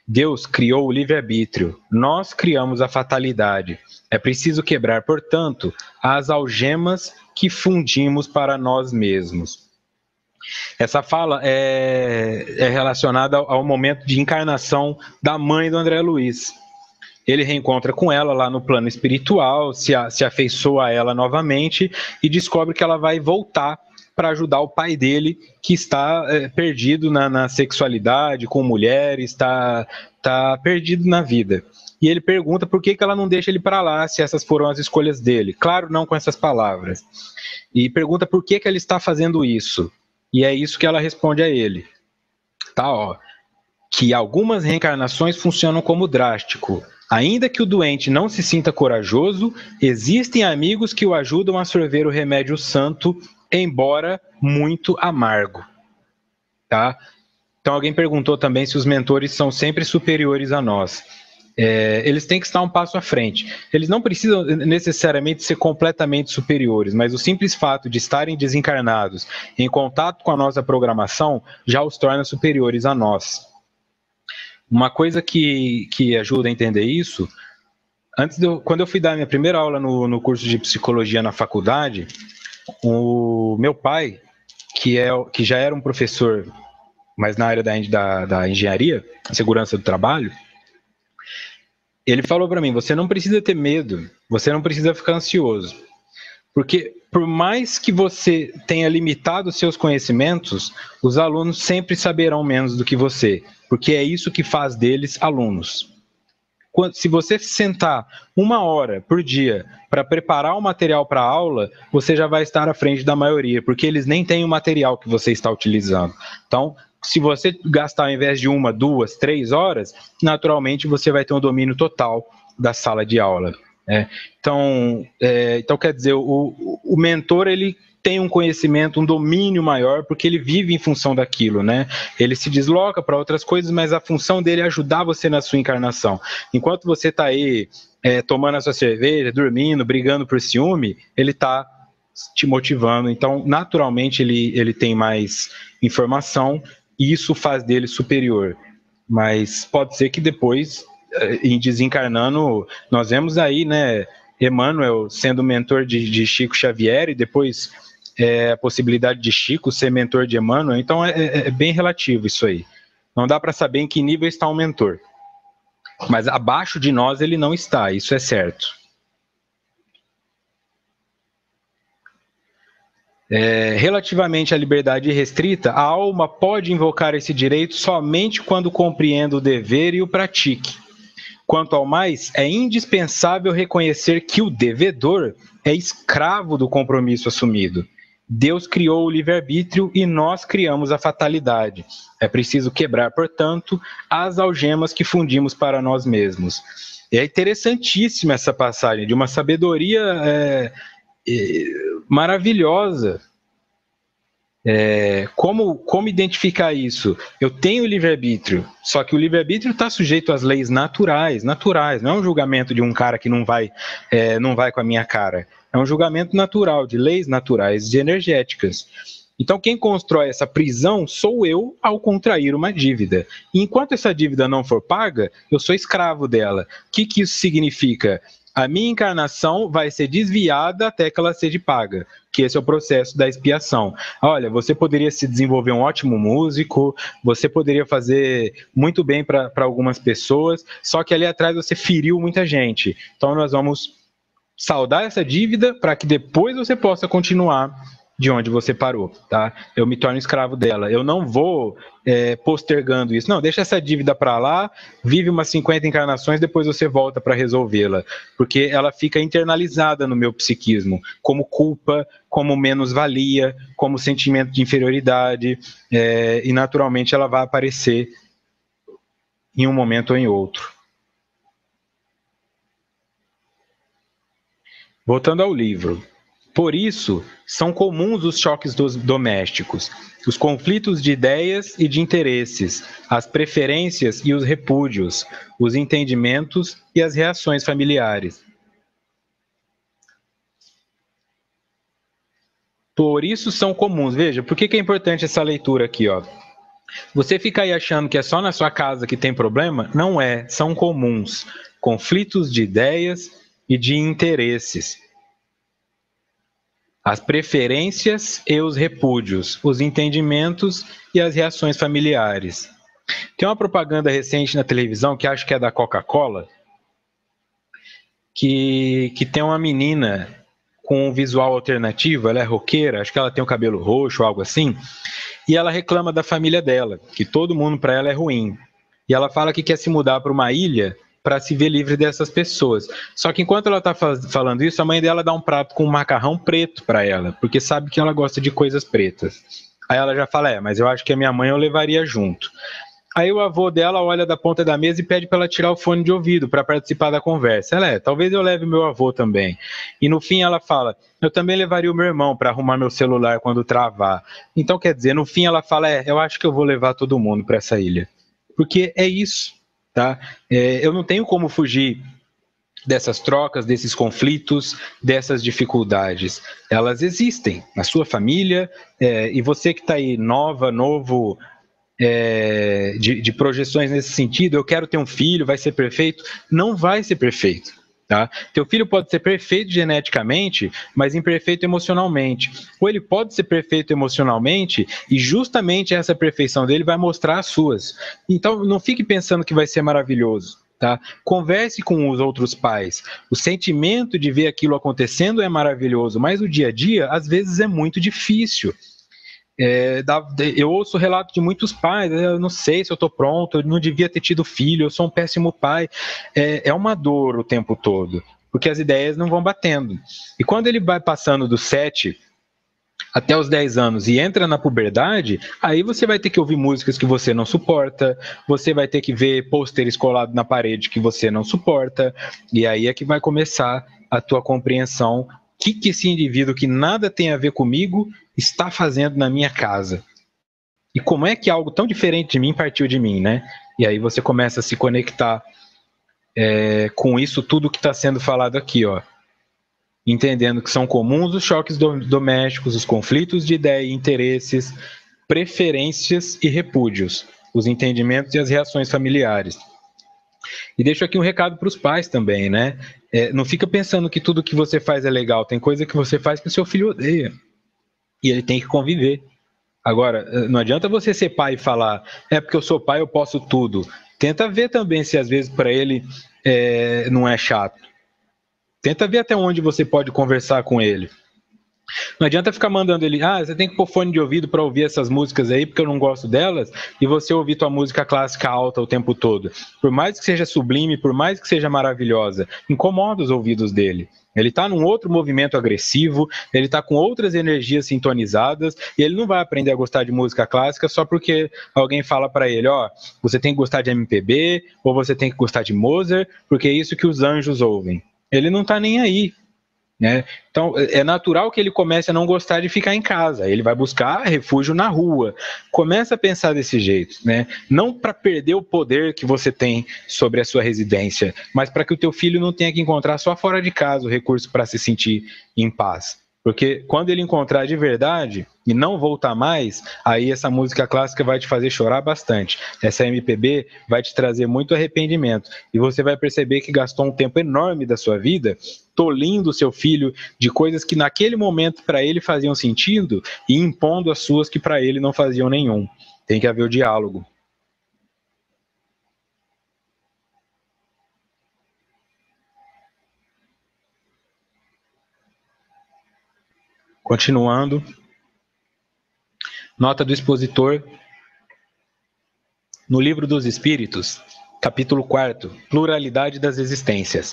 Deus criou o livre-arbítrio, nós criamos a fatalidade. É preciso quebrar, portanto, as algemas que fundimos para nós mesmos. Essa fala é relacionada ao momento de encarnação da mãe do André Luiz. Ele reencontra com ela lá no plano espiritual, se afeiçoa a ela novamente e descobre que ela vai voltar para ajudar o pai dele, que está perdido na sexualidade, com mulheres, está perdido na vida. E ele pergunta por que ela não deixa ele para lá, se essas foram as escolhas dele. Claro, não com essas palavras. E pergunta por que ela está fazendo isso. E é isso que ela responde a ele. Tá, ó. Que algumas reencarnações funcionam como drástico. Ainda que o doente não se sinta corajoso, existem amigos que o ajudam a sorver o remédio santo, embora muito amargo. Tá? Então alguém perguntou também se os mentores são sempre superiores a nós. Eles têm que estar um passo à frente. Eles não precisam necessariamente ser completamente superiores, mas o simples fato de estarem desencarnados em contato com a nossa programação já os torna superiores a nós. Uma coisa que ajuda a entender isso, quando eu fui dar minha primeira aula no curso de psicologia na faculdade, o meu pai, que já era um professor, mas na área da engenharia, segurança do trabalho, ele falou para mim, você não precisa ter medo, você não precisa ficar ansioso, porque por mais que você tenha limitado seus conhecimentos, os alunos sempre saberão menos do que você, porque é isso que faz deles alunos. Se você sentar 1 hora por dia para preparar o material para a aula, você já vai estar à frente da maioria, porque eles nem têm o material que você está utilizando. Então, se você gastar ao invés de 1, 2, 3 horas, naturalmente você vai ter um domínio total da sala de aula. Então, quer dizer, o mentor, ele tem um conhecimento, um domínio maior, porque ele vive em função daquilo, né? Ele se desloca para outras coisas, mas a função dele é ajudar você na sua encarnação. Enquanto você está aí tomando a sua cerveja, dormindo, brigando por ciúme, ele está te motivando. Então, naturalmente, ele tem mais informação e isso faz dele superior. Mas pode ser que depois, em desencarnando, nós vemos aí, né, Emmanuel sendo mentor de Chico Xavier e depois a possibilidade de Chico ser mentor de Emmanuel. Então é bem relativo isso aí. Não dá para saber em que nível está um mentor. Mas abaixo de nós ele não está, isso é certo. Relativamente à liberdade restrita, a alma pode invocar esse direito somente quando compreenda o dever e o pratique. Quanto ao mais, é indispensável reconhecer que o devedor é escravo do compromisso assumido. Deus criou o livre-arbítrio e nós criamos a fatalidade. É preciso quebrar, portanto, as algemas que fundimos para nós mesmos. É interessantíssima essa passagem, de uma sabedoria maravilhosa. Como identificar isso? Eu tenho livre-arbítrio, só que o livre-arbítrio está sujeito às leis naturais, não é um julgamento de um cara que não vai com a minha cara. É um julgamento natural, de leis naturais e energéticas. Então, quem constrói essa prisão sou eu ao contrair uma dívida. E enquanto essa dívida não for paga, eu sou escravo dela. O que isso significa? A minha encarnação vai ser desviada até que ela seja paga, que esse é o processo da expiação. Olha, você poderia se desenvolver um ótimo músico, você poderia fazer muito bem para algumas pessoas, só que ali atrás você feriu muita gente. Então nós vamos saldar essa dívida para que depois você possa continuar de onde você parou, tá? Eu me torno escravo dela. Eu não vou postergando isso. Não, deixa essa dívida para lá, vive umas 50 encarnações, depois você volta para resolvê-la. Porque ela fica internalizada no meu psiquismo, como culpa, como menos-valia, como sentimento de inferioridade, e naturalmente ela vai aparecer em um momento ou em outro. Voltando ao livro. Por isso, são comuns os choques domésticos, os conflitos de ideias e de interesses, as preferências e os repúdios, os entendimentos e as reações familiares. Por isso são comuns. Veja, por que é importante essa leitura aqui, ó? Você fica aí achando que é só na sua casa que tem problema? Não é, são comuns. Conflitos de ideias e de interesses. As preferências e os repúdios, os entendimentos e as reações familiares. Tem uma propaganda recente na televisão, que acho que é da Coca-Cola, que tem uma menina com um visual alternativo, ela é roqueira, acho que ela tem o cabelo roxo, algo assim, e ela reclama da família dela, que todo mundo para ela é ruim. E ela fala que quer se mudar para uma ilha para se ver livre dessas pessoas. Só que enquanto ela está falando isso, a mãe dela dá um prato com um macarrão preto para ela, porque sabe que ela gosta de coisas pretas. Aí ela já fala, mas eu acho que a minha mãe eu levaria junto. Aí o avô dela olha da ponta da mesa e pede para ela tirar o fone de ouvido para participar da conversa. Ela talvez eu leve meu avô também. E no fim ela fala, eu também levaria o meu irmão para arrumar meu celular quando travar. Então quer dizer, no fim ela fala, eu acho que eu vou levar todo mundo para essa ilha. Porque é isso. Tá? Eu não tenho como fugir dessas trocas, desses conflitos, dessas dificuldades. Elas existem na sua família, e você que está aí novo, de projeções nesse sentido, eu quero ter um filho, vai ser perfeito? Não vai ser perfeito. Tá? Teu filho pode ser perfeito geneticamente, mas imperfeito emocionalmente. Ou ele pode ser perfeito emocionalmente e justamente essa perfeição dele vai mostrar as suas. Então não fique pensando que vai ser maravilhoso. Tá? Converse com os outros pais. O sentimento de ver aquilo acontecendo é maravilhoso, mas o dia a dia às vezes é muito difícil. Eu ouço relato de muitos pais, eu não sei se eu estou pronto, eu não devia ter tido filho, eu sou um péssimo pai. É uma dor o tempo todo, porque as ideias não vão batendo. E quando ele vai passando dos 7 até os 10 anos e entra na puberdade, aí você vai ter que ouvir músicas que você não suporta, você vai ter que ver pôsteres colados na parede que você não suporta, e aí é que vai começar a tua compreensão que esse indivíduo que nada tem a ver comigo está fazendo na minha casa. E como é que algo tão diferente de mim partiu de mim, né? E aí você começa a se conectar com isso tudo que está sendo falado aqui, ó. Entendendo que são comuns os choques domésticos, os conflitos de ideia e interesses, preferências e repúdios, os entendimentos e as reações familiares. E deixo aqui um recado para os pais também, né? Não fica pensando que tudo que você faz é legal, tem coisa que você faz que o seu filho odeia. E ele tem que conviver. Agora, não adianta você ser pai e falar, porque eu sou pai, eu posso tudo. Tenta ver também se às vezes para ele não é chato. Tenta ver até onde você pode conversar com ele. Não adianta ficar mandando ele, você tem que pôr fone de ouvido para ouvir essas músicas aí, porque eu não gosto delas, e você ouvir tua música clássica alta o tempo todo. Por mais que seja sublime, por mais que seja maravilhosa, incomoda os ouvidos dele. Ele está num outro movimento agressivo, ele está com outras energias sintonizadas, e ele não vai aprender a gostar de música clássica só porque alguém fala para ele, você tem que gostar de MPB, ou você tem que gostar de Mozart, porque é isso que os anjos ouvem. Ele não está nem aí. Né? Então é natural que ele comece a não gostar de ficar em casa, ele vai buscar refúgio na rua. Começa a pensar desse jeito, né? Não para perder o poder que você tem sobre a sua residência, mas para que o teu filho não tenha que encontrar só fora de casa o recurso para se sentir em paz. Porque quando ele encontrar de verdade e não voltar mais, aí essa música clássica vai te fazer chorar bastante. Essa MPB vai te trazer muito arrependimento. E você vai perceber que gastou um tempo enorme da sua vida tolindo o seu filho de coisas que naquele momento para ele faziam sentido e impondo as suas que para ele não faziam nenhum. Tem que haver o diálogo. Continuando. Nota do expositor. No Livro dos Espíritos, capítulo 4, Pluralidade das Existências.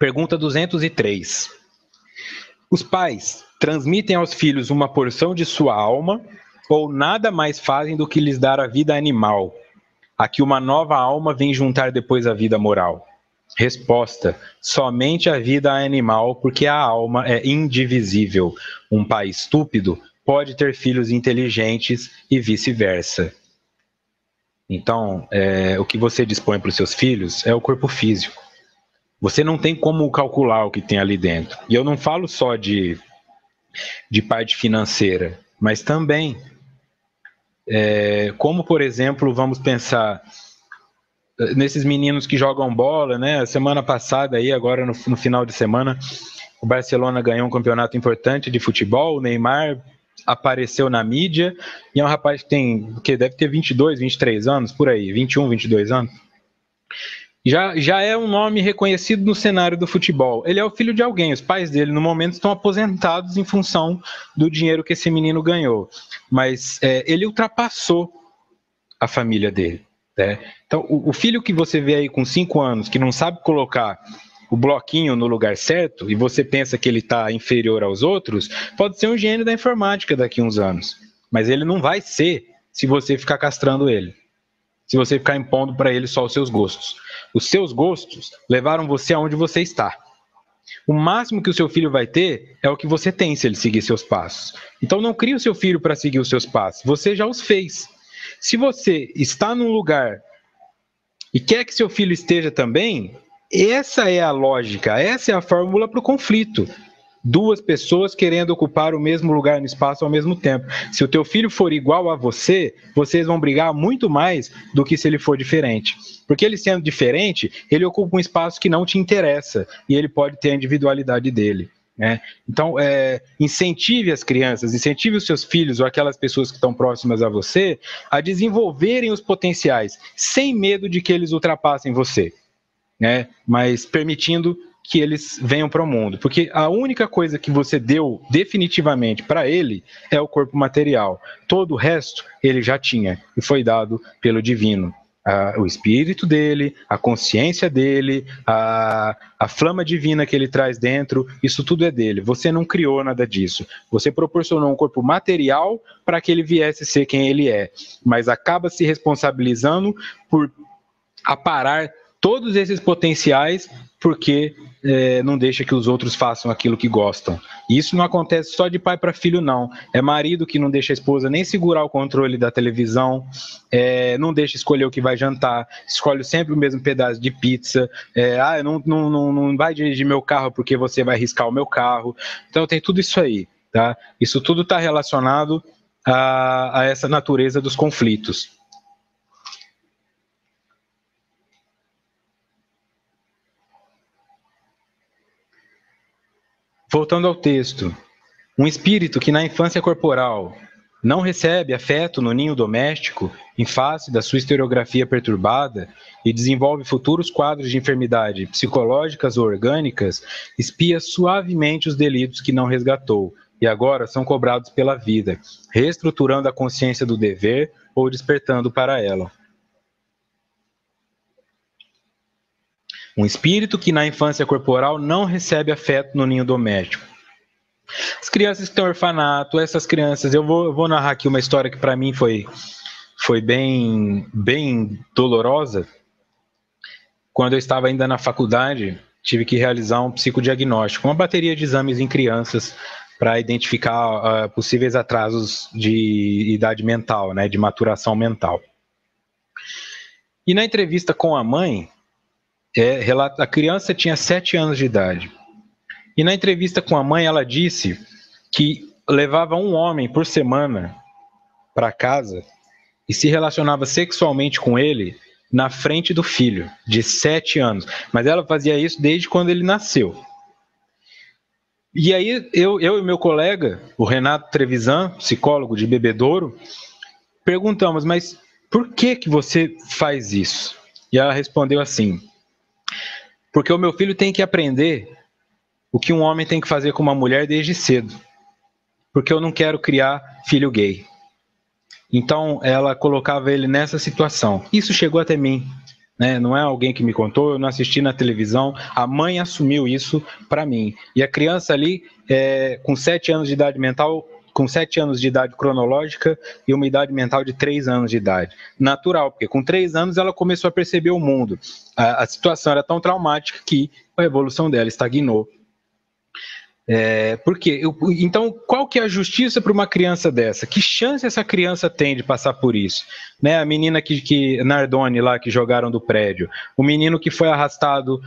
Pergunta 203. Os pais transmitem aos filhos uma porção de sua alma ou nada mais fazem do que lhes dar a vida animal, a que uma nova alma vem juntar depois a vida moral? Resposta: somente a vida animal, porque a alma é indivisível. Um pai estúpido pode ter filhos inteligentes e vice-versa. Então, o que você dispõe para os seus filhos é o corpo físico. Você não tem como calcular o que tem ali dentro. E eu não falo só de parte financeira, mas também, como, por exemplo, vamos pensar nesses meninos que jogam bola, né? Semana passada, aí, agora no final de semana, o Barcelona ganhou um campeonato importante de futebol, o Neymar apareceu na mídia, e é um rapaz que deve ter 22, 23 anos, por aí, 21, 22 anos. Já é um nome reconhecido no cenário do futebol. Ele é o filho de alguém, os pais dele no momento estão aposentados em função do dinheiro que esse menino ganhou. Mas ele ultrapassou a família dele. Né? Então, o filho que você vê aí com 5 anos, que não sabe colocar o bloquinho no lugar certo, e você pensa que ele está inferior aos outros, pode ser um gênio da informática daqui a uns anos. Mas ele não vai ser se você ficar castrando ele. Se você ficar impondo para ele só os seus gostos. Os seus gostos levaram você aonde você está. O máximo que o seu filho vai ter é o que você tem se ele seguir seus passos. Então não crie o seu filho para seguir os seus passos. Você já os fez. Se você está num lugar e quer que seu filho esteja também, essa é a lógica, essa é a fórmula para o conflito. Duas pessoas querendo ocupar o mesmo lugar no espaço ao mesmo tempo. Se o teu filho for igual a você, vocês vão brigar muito mais do que se ele for diferente. Porque ele sendo diferente, ele ocupa um espaço que não te interessa e ele pode ter a individualidade dele. Né? Então, incentive as crianças, incentive os seus filhos ou aquelas pessoas que estão próximas a você a desenvolverem os potenciais, sem medo de que eles ultrapassem você, né? Mas permitindo que eles venham para o mundo, porque a única coisa que você deu definitivamente para ele é o corpo material. Todo o resto ele já tinha e foi dado pelo divino. O espírito dele, a consciência dele, a flama divina que ele traz dentro, isso tudo é dele. Você não criou nada disso. Você proporcionou um corpo material para que ele viesse ser quem ele é, mas acaba se responsabilizando por aparar todos esses potenciais porque não deixa que os outros façam aquilo que gostam. E isso não acontece só de pai para filho, não. É marido que não deixa a esposa nem segurar o controle da televisão, não deixa escolher o que vai jantar, escolhe sempre o mesmo pedaço de pizza, não vai dirigir meu carro porque você vai riscar o meu carro. Então tem tudo isso aí. Tá? Isso tudo está relacionado a essa natureza dos conflitos. Voltando ao texto, um espírito que na infância corporal não recebe afeto no ninho doméstico, em face da sua historiografia perturbada, e desenvolve futuros quadros de enfermidade psicológicas ou orgânicas, espia suavemente os delitos que não resgatou, e agora são cobrados pela vida, reestruturando a consciência do dever ou despertando para ela. Um espírito que na infância corporal não recebe afeto no ninho doméstico. As crianças que estão em orfanato, essas crianças, eu vou narrar aqui uma história que para mim foi bem dolorosa. Quando eu estava ainda na faculdade, tive que realizar um psicodiagnóstico, uma bateria de exames em crianças para identificar possíveis atrasos de idade mental, né, de maturação mental. E na entrevista com a mãe, a criança tinha 7 anos de idade. E na entrevista com a mãe, ela disse que levava um homem por semana para casa e se relacionava sexualmente com ele na frente do filho, de 7 anos. Mas ela fazia isso desde quando ele nasceu. E aí, eu e meu colega, o Renato Trevisan, psicólogo de Bebedouro, perguntamos, mas por que você faz isso? E ela respondeu assim: porque o meu filho tem que aprender o que um homem tem que fazer com uma mulher desde cedo. Porque eu não quero criar filho gay. Então, ela colocava ele nessa situação. Isso chegou até mim. Né? Não é alguém que me contou, eu não assisti na televisão. A mãe assumiu isso para mim. E a criança ali, com 7 anos de idade mental, com 7 anos de idade cronológica e uma idade mental de 3 anos de idade. Natural, porque com 3 anos ela começou a perceber o mundo. A situação era tão traumática que a evolução dela estagnou. Então, qual que é a justiça para uma criança dessa? Que chance essa criança tem de passar por isso? Né? A menina Nardone lá, que jogaram do prédio. O menino que foi arrastado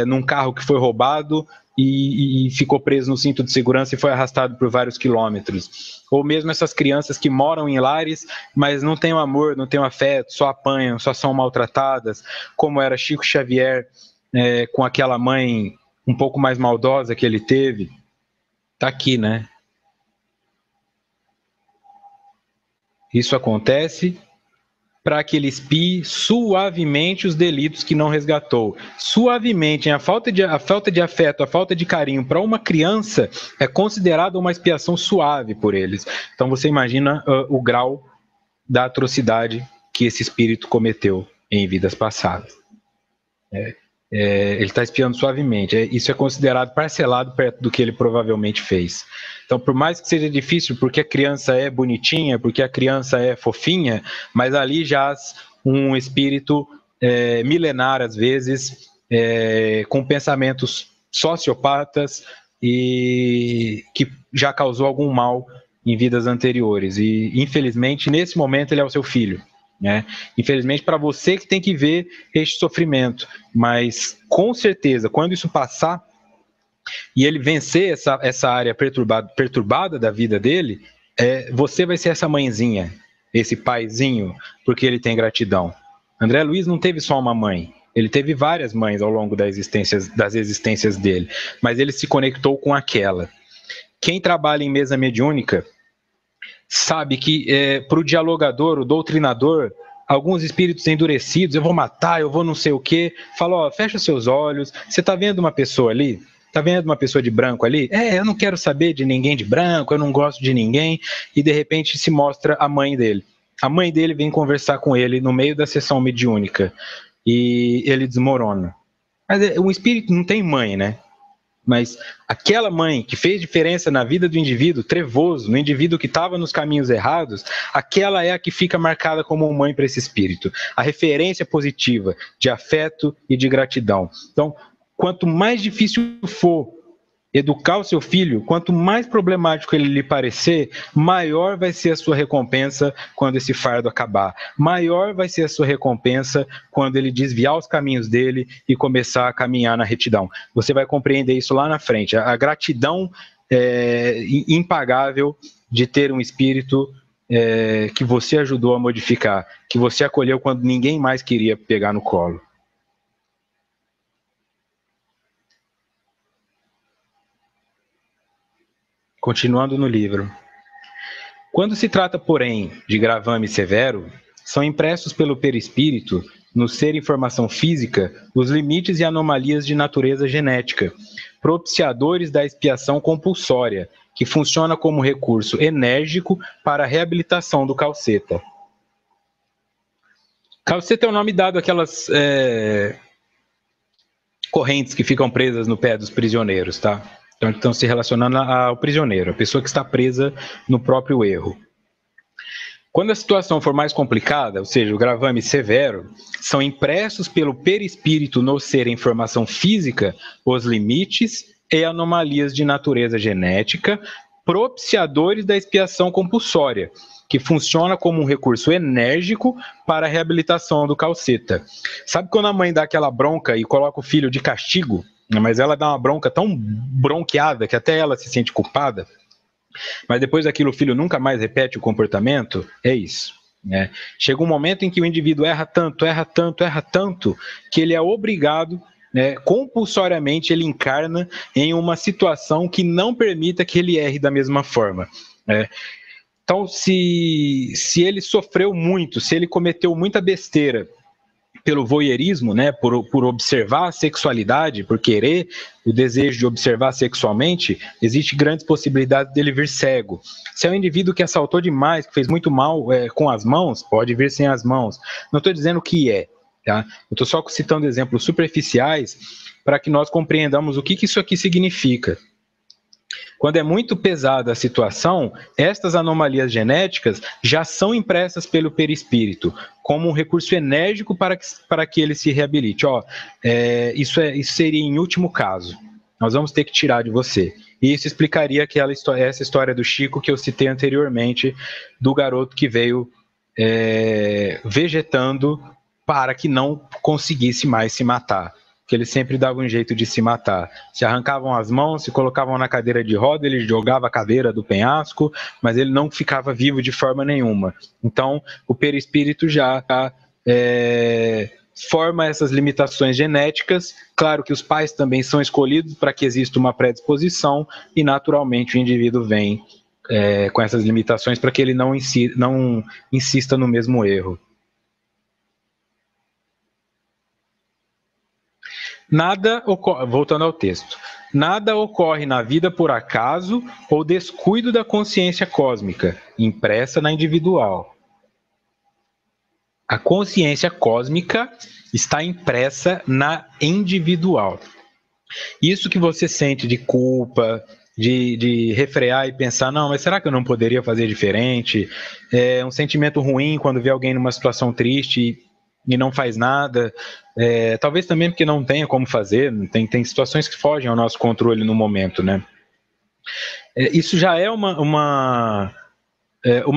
num carro que foi roubado e ficou preso no cinto de segurança e foi arrastado por vários quilômetros. Ou mesmo essas crianças que moram em lares, mas não têm o amor, não têm o afeto, só apanham, só são maltratadas, como era Chico Xavier com aquela mãe um pouco mais maldosa que ele teve. Tá aqui, né? Isso acontece para que ele espie suavemente os delitos que não resgatou. Suavemente, a falta de afeto, a falta de carinho para uma criança é considerada uma expiação suave por eles. Então você imagina o grau da atrocidade que esse espírito cometeu em vidas passadas. Ele está espiando suavemente. Isso é considerado parcelado perto do que ele provavelmente fez. Então, por mais que seja difícil, porque a criança é bonitinha, porque a criança é fofinha, mas ali jaz um espírito milenar, às vezes, com pensamentos sociopatas e que já causou algum mal em vidas anteriores. E, infelizmente, nesse momento, ele é o seu filho. Né? Infelizmente, para você que tem que ver este sofrimento, mas com certeza, quando isso passar e ele vencer essa área perturbada da vida dele, você vai ser essa mãezinha, esse paizinho, porque ele tem gratidão. André Luiz não teve só uma mãe, ele teve várias mães ao longo das existências dele, mas ele se conectou com aquela. Quem trabalha em mesa mediúnica sabe que para o dialogador, o doutrinador, alguns espíritos endurecidos, eu vou matar, eu vou não sei o quê, fala, fecha seus olhos, você está vendo uma pessoa ali? Está vendo uma pessoa de branco ali? Eu não quero saber de ninguém de branco, eu não gosto de ninguém, e de repente se mostra a mãe dele. A mãe dele vem conversar com ele no meio da sessão mediúnica, e ele desmorona. Mas o espírito não tem mãe, né? Mas aquela mãe que fez diferença na vida do indivíduo trevoso, no indivíduo que estava nos caminhos errados, aquela é a que fica marcada como mãe para esse espírito. A referência positiva de afeto e de gratidão. Então, quanto mais difícil for educar o seu filho, quanto mais problemático ele lhe parecer, maior vai ser a sua recompensa quando esse fardo acabar. Maior vai ser a sua recompensa quando ele desviar os caminhos dele e começar a caminhar na retidão. Você vai compreender isso lá na frente. A gratidão impagável de ter um espírito que você ajudou a modificar, que você acolheu quando ninguém mais queria pegar no colo. Continuando no livro. Quando se trata, porém, de gravame severo, são impressos pelo perispírito, no ser informação física, os limites e anomalias de natureza genética, propiciadores da expiação compulsória, que funciona como recurso enérgico para a reabilitação do calceta. Calceta é o nome dado àquelas correntes que ficam presas no pé dos prisioneiros, tá? Então, estão se relacionando ao prisioneiro, a pessoa que está presa no próprio erro. Quando a situação for mais complicada, ou seja, o gravame severo, são impressos pelo perispírito no ser informação física os limites e anomalias de natureza genética, propiciadores da expiação compulsória, que funciona como um recurso enérgico para a reabilitação do calceta. Sabe quando a mãe dá aquela bronca e coloca o filho de castigo? Mas ela dá uma bronca tão bronqueada que até ela se sente culpada, mas depois daquilo o filho nunca mais repete o comportamento, é isso. Né? Chega um momento em que o indivíduo erra tanto, que ele é obrigado, compulsoriamente ele encarna em uma situação que não permita que ele erre da mesma forma. Então, se ele sofreu muito, se ele cometeu muita besteira, pelo voyeurismo, por observar a sexualidade, por querer o desejo de observar sexualmente, existe grandes possibilidades dele vir cego. Se é um indivíduo que assaltou demais, que fez muito mal com as mãos, pode vir sem as mãos. Não estou dizendo o que é, tá? Eu estou só citando exemplos superficiais para que nós compreendamos o que isso aqui significa. Quando é muito pesada a situação, estas anomalias genéticas já são impressas pelo perispírito como um recurso enérgico para que ele se reabilite. Isso seria em último caso. Nós vamos ter que tirar de você. E isso explicaria essa história do Chico que eu citei anteriormente, do garoto que veio vegetando para que não conseguisse mais se matar. Que ele sempre dava um jeito de se matar. Se arrancavam as mãos, se colocavam na cadeira de roda, ele jogava a cadeira do penhasco, mas ele não ficava vivo de forma nenhuma. Então, o perispírito já forma essas limitações genéticas. Claro que os pais também são escolhidos para que exista uma predisposição e, naturalmente, o indivíduo vem com essas limitações para que ele não insista no mesmo erro. Nada ocorre, voltando ao texto, nada ocorre na vida por acaso ou descuido da consciência cósmica, impressa na individual. A consciência cósmica está impressa na individual. Isso que você sente de culpa, de refrear e pensar, não, mas será que eu não poderia fazer diferente? É um sentimento ruim quando vê alguém numa situação triste e não faz nada. Talvez também porque não tenha como fazer, tem situações que fogem ao nosso controle no momento, né? Isso já é uma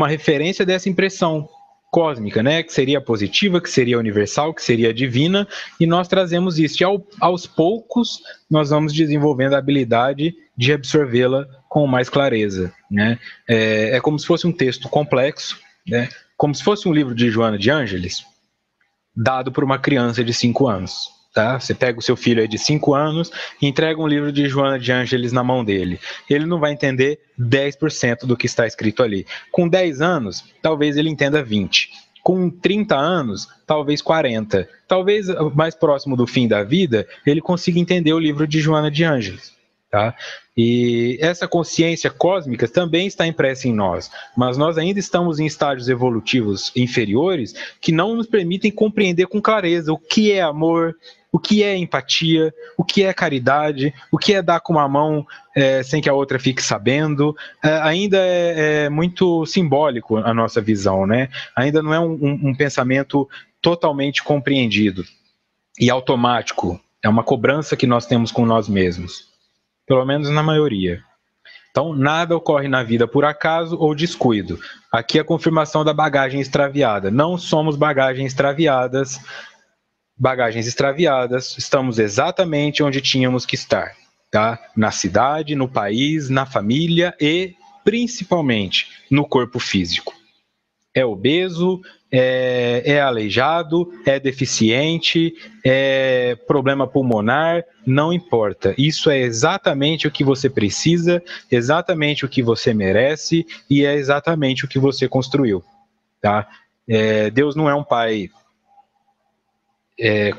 referência dessa impressão cósmica, né? Que seria positiva, que seria universal, que seria divina, e nós trazemos isso. E aos poucos nós vamos desenvolvendo a habilidade de absorvê-la com mais clareza, né? É como se fosse um texto complexo, né? Como se fosse um livro de Joana de Ângeles, dado por uma criança de 5 anos. Tá? Você pega o seu filho aí de 5 anos e entrega um livro de Joana de Ângeles na mão dele. Ele não vai entender 10% do que está escrito ali. Com 10 anos, talvez ele entenda 20. Com 30 anos, talvez 40. Talvez mais próximo do fim da vida, ele consiga entender o livro de Joana de Ângeles. Tá? E essa consciência cósmica também está impressa em nós, mas nós ainda estamos em estágios evolutivos inferiores que não nos permitem compreender com clareza o que é amor, o que é empatia, o que é caridade, o que é dar com uma mão sem que a outra fique sabendo. Ainda é muito simbólico a nossa visão, né? Ainda não é um pensamento totalmente compreendido e automático. É uma cobrança que nós temos com nós mesmos. Pelo menos na maioria. Então, nada ocorre na vida por acaso ou descuido. Aqui é a confirmação da bagagem extraviada. Não somos bagagens extraviadas. Bagagens extraviadas, estamos exatamente onde tínhamos que estar. Tá? Na cidade, no país, na família e, principalmente, no corpo físico. É obeso, é aleijado, é deficiente, é problema pulmonar, não importa. Isso é exatamente o que você precisa, exatamente o que você merece e é exatamente o que você construiu. Tá? Deus não é um pai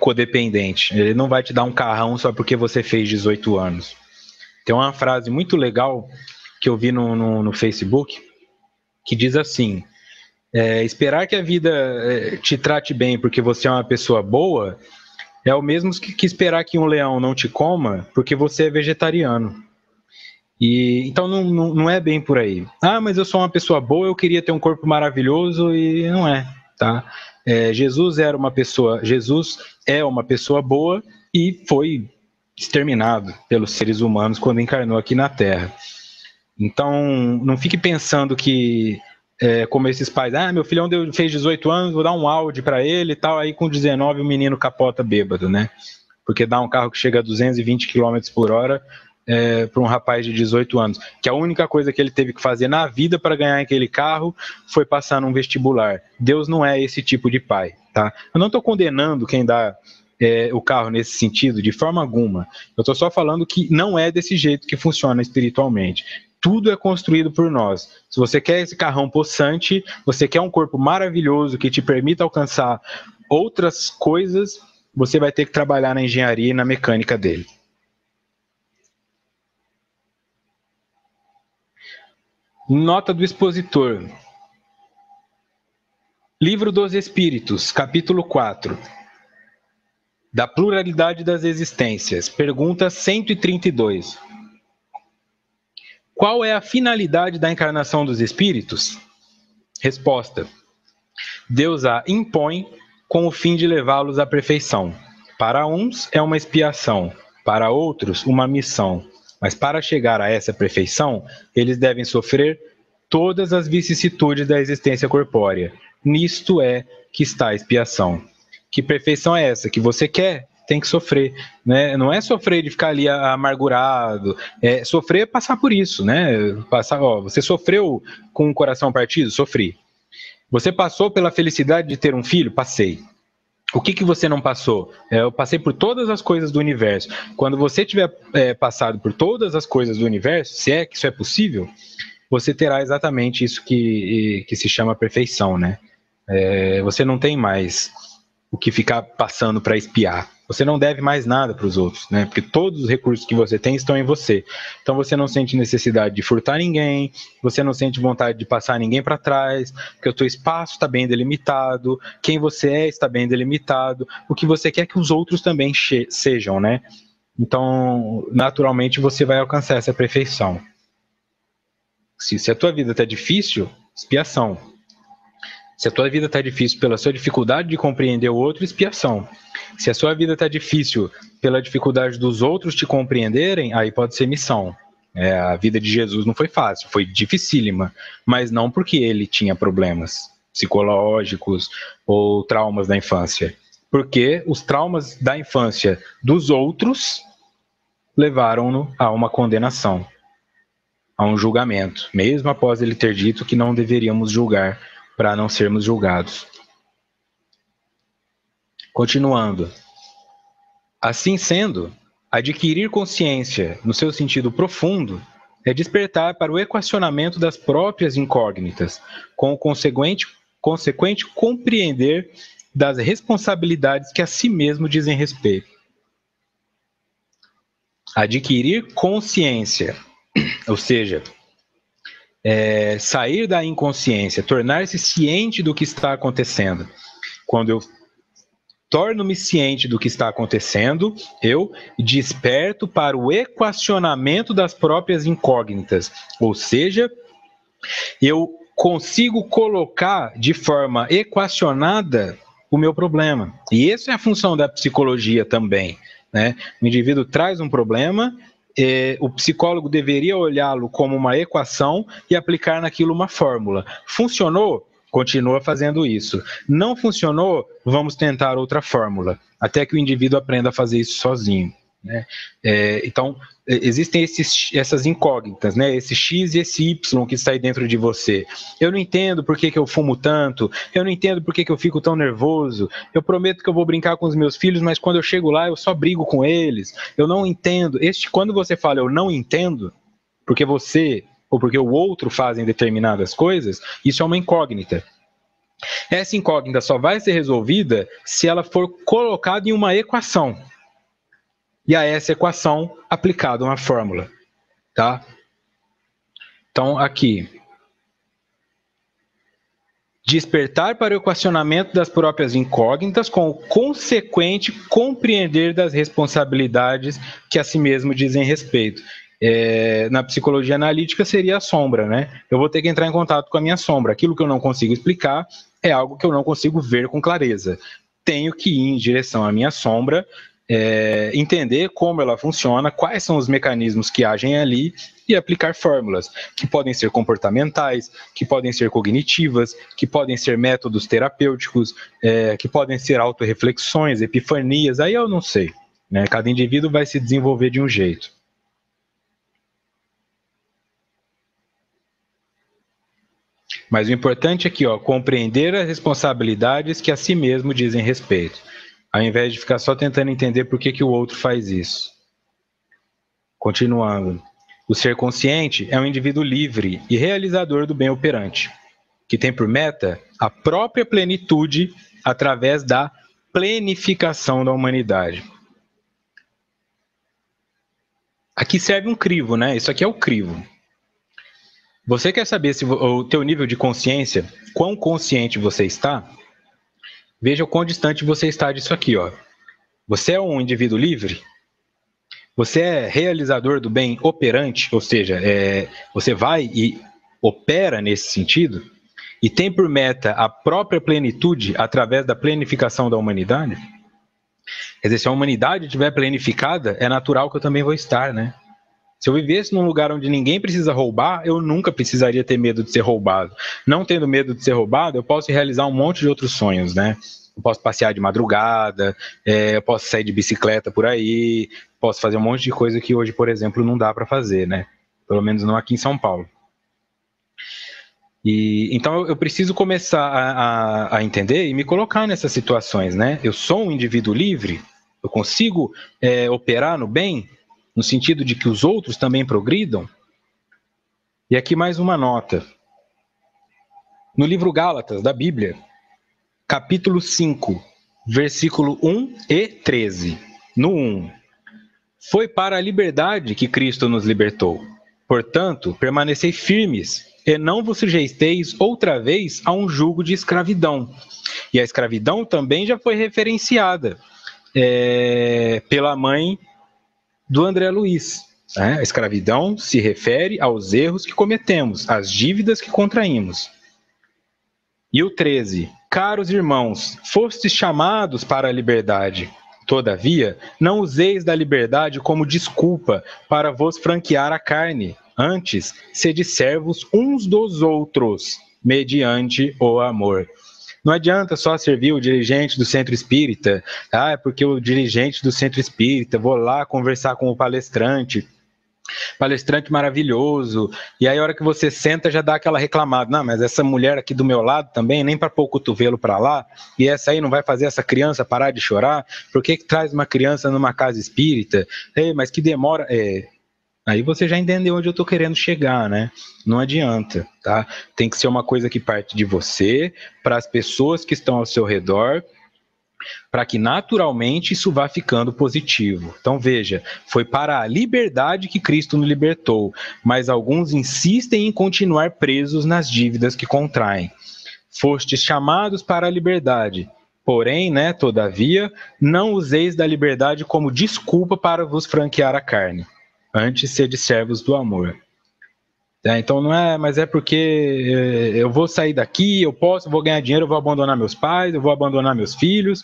codependente. Ele não vai te dar um carrão só porque você fez 18 anos. Tem uma frase muito legal que eu vi no Facebook que diz assim: esperar que a vida te trate bem porque você é uma pessoa boa é o mesmo que esperar que um leão não te coma porque você é vegetariano. Então não é bem por aí. Ah, mas eu sou uma pessoa boa, eu queria ter um corpo maravilhoso, e não é, tá? Jesus é uma pessoa boa e foi exterminado pelos seres humanos quando encarnou aqui na Terra. Então, não fique pensando que como esses pais, meu filhão fez 18 anos, vou dar um Audi para ele e tal, aí com 19 o menino capota bêbado, né? Porque dá um carro que chega a 220 km por hora para um rapaz de 18 anos, que a única coisa que ele teve que fazer na vida para ganhar aquele carro foi passar num vestibular. Deus não é esse tipo de pai, tá? Eu não estou condenando quem dá o carro nesse sentido, de forma alguma. Eu estou só falando que não é desse jeito que funciona espiritualmente. Tudo é construído por nós. Se você quer esse carrão possante, você quer um corpo maravilhoso que te permita alcançar outras coisas, você vai ter que trabalhar na engenharia e na mecânica dele. Nota do expositor. Livro dos Espíritos, capítulo 4. Da pluralidade das existências. Pergunta 132. Qual é a finalidade da encarnação dos espíritos? Resposta: Deus a impõe com o fim de levá-los à perfeição. Para uns é uma expiação, para outros uma missão. Mas para chegar a essa perfeição, eles devem sofrer todas as vicissitudes da existência corpórea. Nisto é que está a expiação. Que perfeição é essa? Que você quer? Tem que sofrer, né? Não é sofrer de ficar ali amargurado, é sofrer é passar por isso, né? Você sofreu com o coração partido? Sofri. Você passou pela felicidade de ter um filho? Passei. O que você não passou? Eu passei por todas as coisas do universo. Quando você tiver passado por todas as coisas do universo, se é que isso é possível, você terá exatamente isso que se chama perfeição, né? Você não tem mais o que ficar passando para espiar. Você não deve mais nada para os outros, né? Porque todos os recursos que você tem estão em você. Então você não sente necessidade de furtar ninguém, você não sente vontade de passar ninguém para trás, porque o teu espaço está bem delimitado, quem você é está bem delimitado, o que você quer que os outros também sejam, né? Então, naturalmente, você vai alcançar essa perfeição. Se a tua vida está difícil, expiação. Se a tua vida está difícil pela sua dificuldade de compreender o outro, expiação. Se a sua vida está difícil pela dificuldade dos outros te compreenderem, aí pode ser missão. A vida de Jesus não foi fácil, foi dificílima, mas não porque ele tinha problemas psicológicos ou traumas da infância. Porque os traumas da infância dos outros levaram-no a uma condenação, a um julgamento, mesmo após ele ter dito que não deveríamos julgar para não sermos julgados. Continuando. Assim sendo, adquirir consciência no seu sentido profundo é despertar para o equacionamento das próprias incógnitas, com o consequente compreender das responsabilidades que a si mesmo dizem respeito. Adquirir consciência, ou seja, sair da inconsciência, tornar-se ciente do que está acontecendo. Quando eu torno-me ciente do que está acontecendo, eu desperto para o equacionamento das próprias incógnitas, ou seja, eu consigo colocar de forma equacionada o meu problema. E essa é a função da psicologia também, né? O indivíduo traz um problema, o psicólogo deveria olhá-lo como uma equação e aplicar naquilo uma fórmula. Funcionou? Continua fazendo isso. Não funcionou? Vamos tentar outra fórmula, até que o indivíduo aprenda a fazer isso sozinho, né? Então, existem essas incógnitas, né? Esse X e esse Y que está aí dentro de você. Eu não entendo por que eu fumo tanto, eu não entendo por que eu fico tão nervoso, eu prometo que eu vou brincar com os meus filhos, mas quando eu chego lá eu só brigo com eles, eu não entendo. Quando você fala eu não entendo, porque você ou porque o outro fazem determinadas coisas, isso é uma incógnita. Essa incógnita só vai ser resolvida se ela for colocada em uma equação. E a essa equação aplicada uma fórmula, tá? Então, aqui. Despertar para o equacionamento das próprias incógnitas com o consequente compreender das responsabilidades que a si mesmo dizem respeito. Na psicologia analítica seria a sombra, né? Eu vou ter que entrar em contato com a minha sombra. Aquilo que eu não consigo explicar é algo que eu não consigo ver com clareza. Tenho que ir em direção à minha sombra, entender como ela funciona, quais são os mecanismos que agem ali e aplicar fórmulas, que podem ser comportamentais, que podem ser cognitivas, que podem ser métodos terapêuticos, que podem ser autorreflexões, epifanias, aí eu não sei, né? Cada indivíduo vai se desenvolver de um jeito. Mas o importante aqui, compreender as responsabilidades que a si mesmo dizem respeito, ao invés de ficar só tentando entender por que o outro faz isso. Continuando. O ser consciente é um indivíduo livre e realizador do bem operante, que tem por meta a própria plenitude através da plenificação da humanidade. Aqui serve um crivo, né? Isso aqui é o crivo. Você quer saber se o teu nível de consciência, quão consciente você está? Veja o quão distante você está disso aqui, ó. Você é um indivíduo livre? Você é realizador do bem operante, ou seja, você vai e opera nesse sentido, e tem por meta a própria plenitude através da planificação da humanidade? Quer dizer, se a humanidade estiver planificada, é natural que eu também vou estar, né? Se eu vivesse num lugar onde ninguém precisa roubar, eu nunca precisaria ter medo de ser roubado. Não tendo medo de ser roubado, eu posso realizar um monte de outros sonhos, né? Eu posso passear de madrugada, eu posso sair de bicicleta por aí, posso fazer um monte de coisa que hoje, por exemplo, não dá para fazer, né? Pelo menos não aqui em São Paulo. Então eu preciso começar a entender e me colocar nessas situações, né? Eu sou um indivíduo livre? Eu consigo operar no bem? No sentido de que os outros também progridam? E aqui mais uma nota. No livro Gálatas, da Bíblia, capítulo 5, versículo 1 e 13. No 1. Foi para a liberdade que Cristo nos libertou. Portanto, permanecei firmes, e não vos sujeisteis outra vez a um jugo de escravidão. E a escravidão também já foi referenciada pela mãe do André Luiz. A escravidão se refere aos erros que cometemos, às dívidas que contraímos. E o 13. Caros irmãos, fostes chamados para a liberdade. Todavia, não useis da liberdade como desculpa para vos franquear a carne. Antes, sede servos uns dos outros, mediante o amor. Não adianta só servir o dirigente do centro espírita. Porque o dirigente do centro espírita, vou lá conversar com o palestrante maravilhoso, e aí a hora que você senta já dá aquela reclamada, não, mas essa mulher aqui do meu lado também, nem para pôr o cotovelo para lá, e essa aí não vai fazer essa criança parar de chorar? Por que traz uma criança numa casa espírita? Mas que demora... Aí você já entendeu onde eu estou querendo chegar, né? Não adianta, tá? Tem que ser uma coisa que parte de você, para as pessoas que estão ao seu redor, para que naturalmente isso vá ficando positivo. Então veja, foi para a liberdade que Cristo nos libertou, mas alguns insistem em continuar presos nas dívidas que contraem. Fostes chamados para a liberdade, porém, todavia, não useis da liberdade como desculpa para vos franquear a carne. Antes sede servos do amor. Então não é, mas é porque eu vou sair daqui, vou ganhar dinheiro, eu vou abandonar meus pais, eu vou abandonar meus filhos.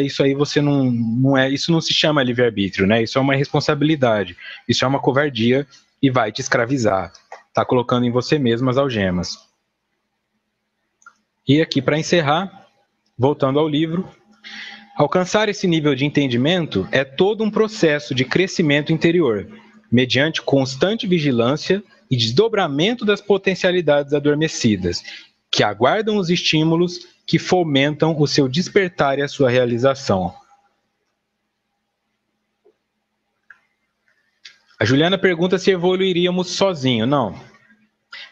Isso aí você não é, isso não se chama livre-arbítrio, né? Isso é uma irresponsabilidade, isso é uma covardia e vai te escravizar. Está colocando em você mesmo as algemas. E aqui para encerrar, voltando ao livro, alcançar esse nível de entendimento é todo um processo de crescimento interior, mediante constante vigilância e desdobramento das potencialidades adormecidas, que aguardam os estímulos que fomentam o seu despertar e a sua realização. A Juliana pergunta se evoluiríamos sozinho.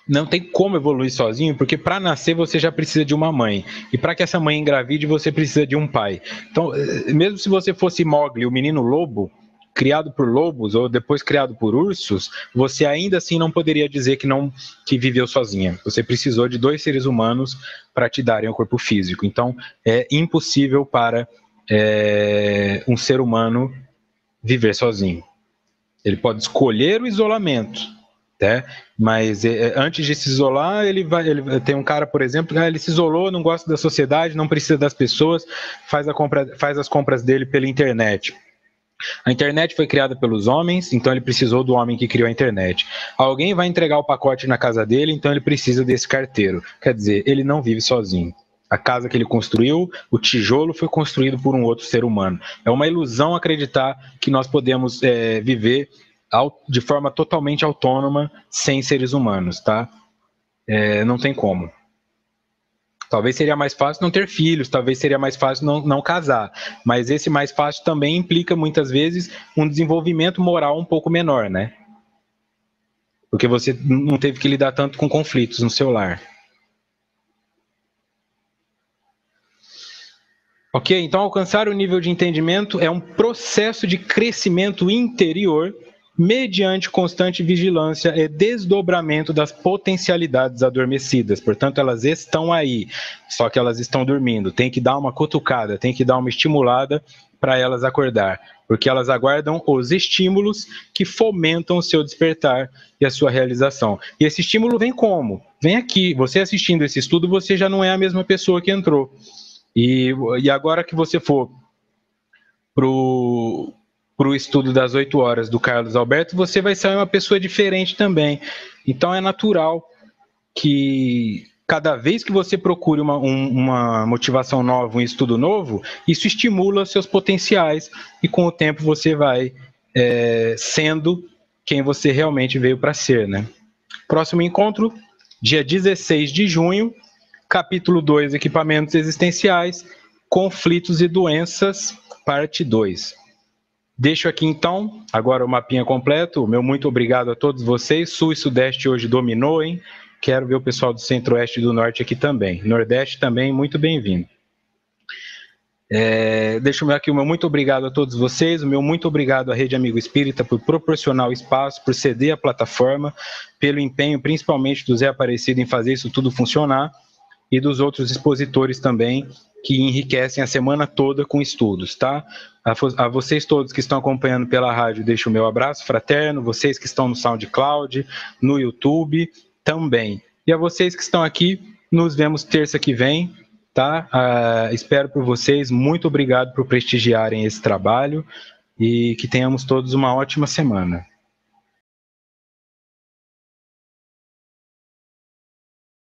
Não tem como evoluir sozinho, porque para nascer você já precisa de uma mãe. E para que essa mãe engravide, você precisa de um pai. Então, mesmo se você fosse Mowgli, o menino lobo, criado por lobos ou depois criado por ursos, você ainda assim não poderia dizer que viveu sozinha. Você precisou de 2 seres humanos para te darem o corpo físico. Então, é impossível para um ser humano viver sozinho. Ele pode escolher o isolamento, mas antes de se isolar, ele tem um cara, por exemplo, ele se isolou, não gosta da sociedade, não precisa das pessoas, faz as compras dele pela internet. A internet foi criada pelos homens, então ele precisou do homem que criou a internet. Alguém vai entregar o pacote na casa dele, então ele precisa desse carteiro. Quer dizer, ele não vive sozinho. A casa que ele construiu, o tijolo foi construído por um outro ser humano. É uma ilusão acreditar que nós podemos viver de forma totalmente autônoma sem seres humanos, tá? Não tem como. Talvez seria mais fácil não ter filhos, talvez seria mais fácil não casar, mas esse mais fácil também implica muitas vezes um desenvolvimento moral um pouco menor, né? Porque você não teve que lidar tanto com conflitos no seu lar. Ok? Então alcançar o nível de entendimento é um processo de crescimento interior mediante constante vigilância e desdobramento das potencialidades adormecidas. Portanto, elas estão aí, só que elas estão dormindo. Tem que dar uma cutucada, tem que dar uma estimulada para elas acordar, porque elas aguardam os estímulos que fomentam o seu despertar e a sua realização. E esse estímulo vem como? Vem aqui. Você assistindo esse estudo, você já não é a mesma pessoa que entrou. E agora que você for para o estudo das 8 horas do Carlos Alberto, você vai ser uma pessoa diferente também. Então é natural que cada vez que você procure uma motivação nova, um estudo novo, isso estimula seus potenciais e com o tempo você vai sendo quem você realmente veio para ser, né? Próximo encontro, dia 16 de junho, capítulo 2, equipamentos existenciais, conflitos e doenças, parte 2. Deixo aqui então, agora o mapinha completo. Meu muito obrigado a todos vocês. Sul e Sudeste hoje dominou, hein? Quero ver o pessoal do Centro-Oeste e do Norte aqui também. Nordeste também, muito bem-vindo. Deixo aqui o meu muito obrigado a todos vocês, o meu muito obrigado à Rede Amigo Espírita por proporcionar o espaço, por ceder a plataforma, pelo empenho principalmente do Zé Aparecido em fazer isso tudo funcionar, e dos outros expositores também, que enriquecem a semana toda com estudos, tá? A vocês todos que estão acompanhando pela rádio, deixo o meu abraço fraterno, vocês que estão no SoundCloud, no YouTube também. E a vocês que estão aqui, nos vemos terça que vem, tá? Espero por vocês, muito obrigado por prestigiarem esse trabalho e que tenhamos todos uma ótima semana.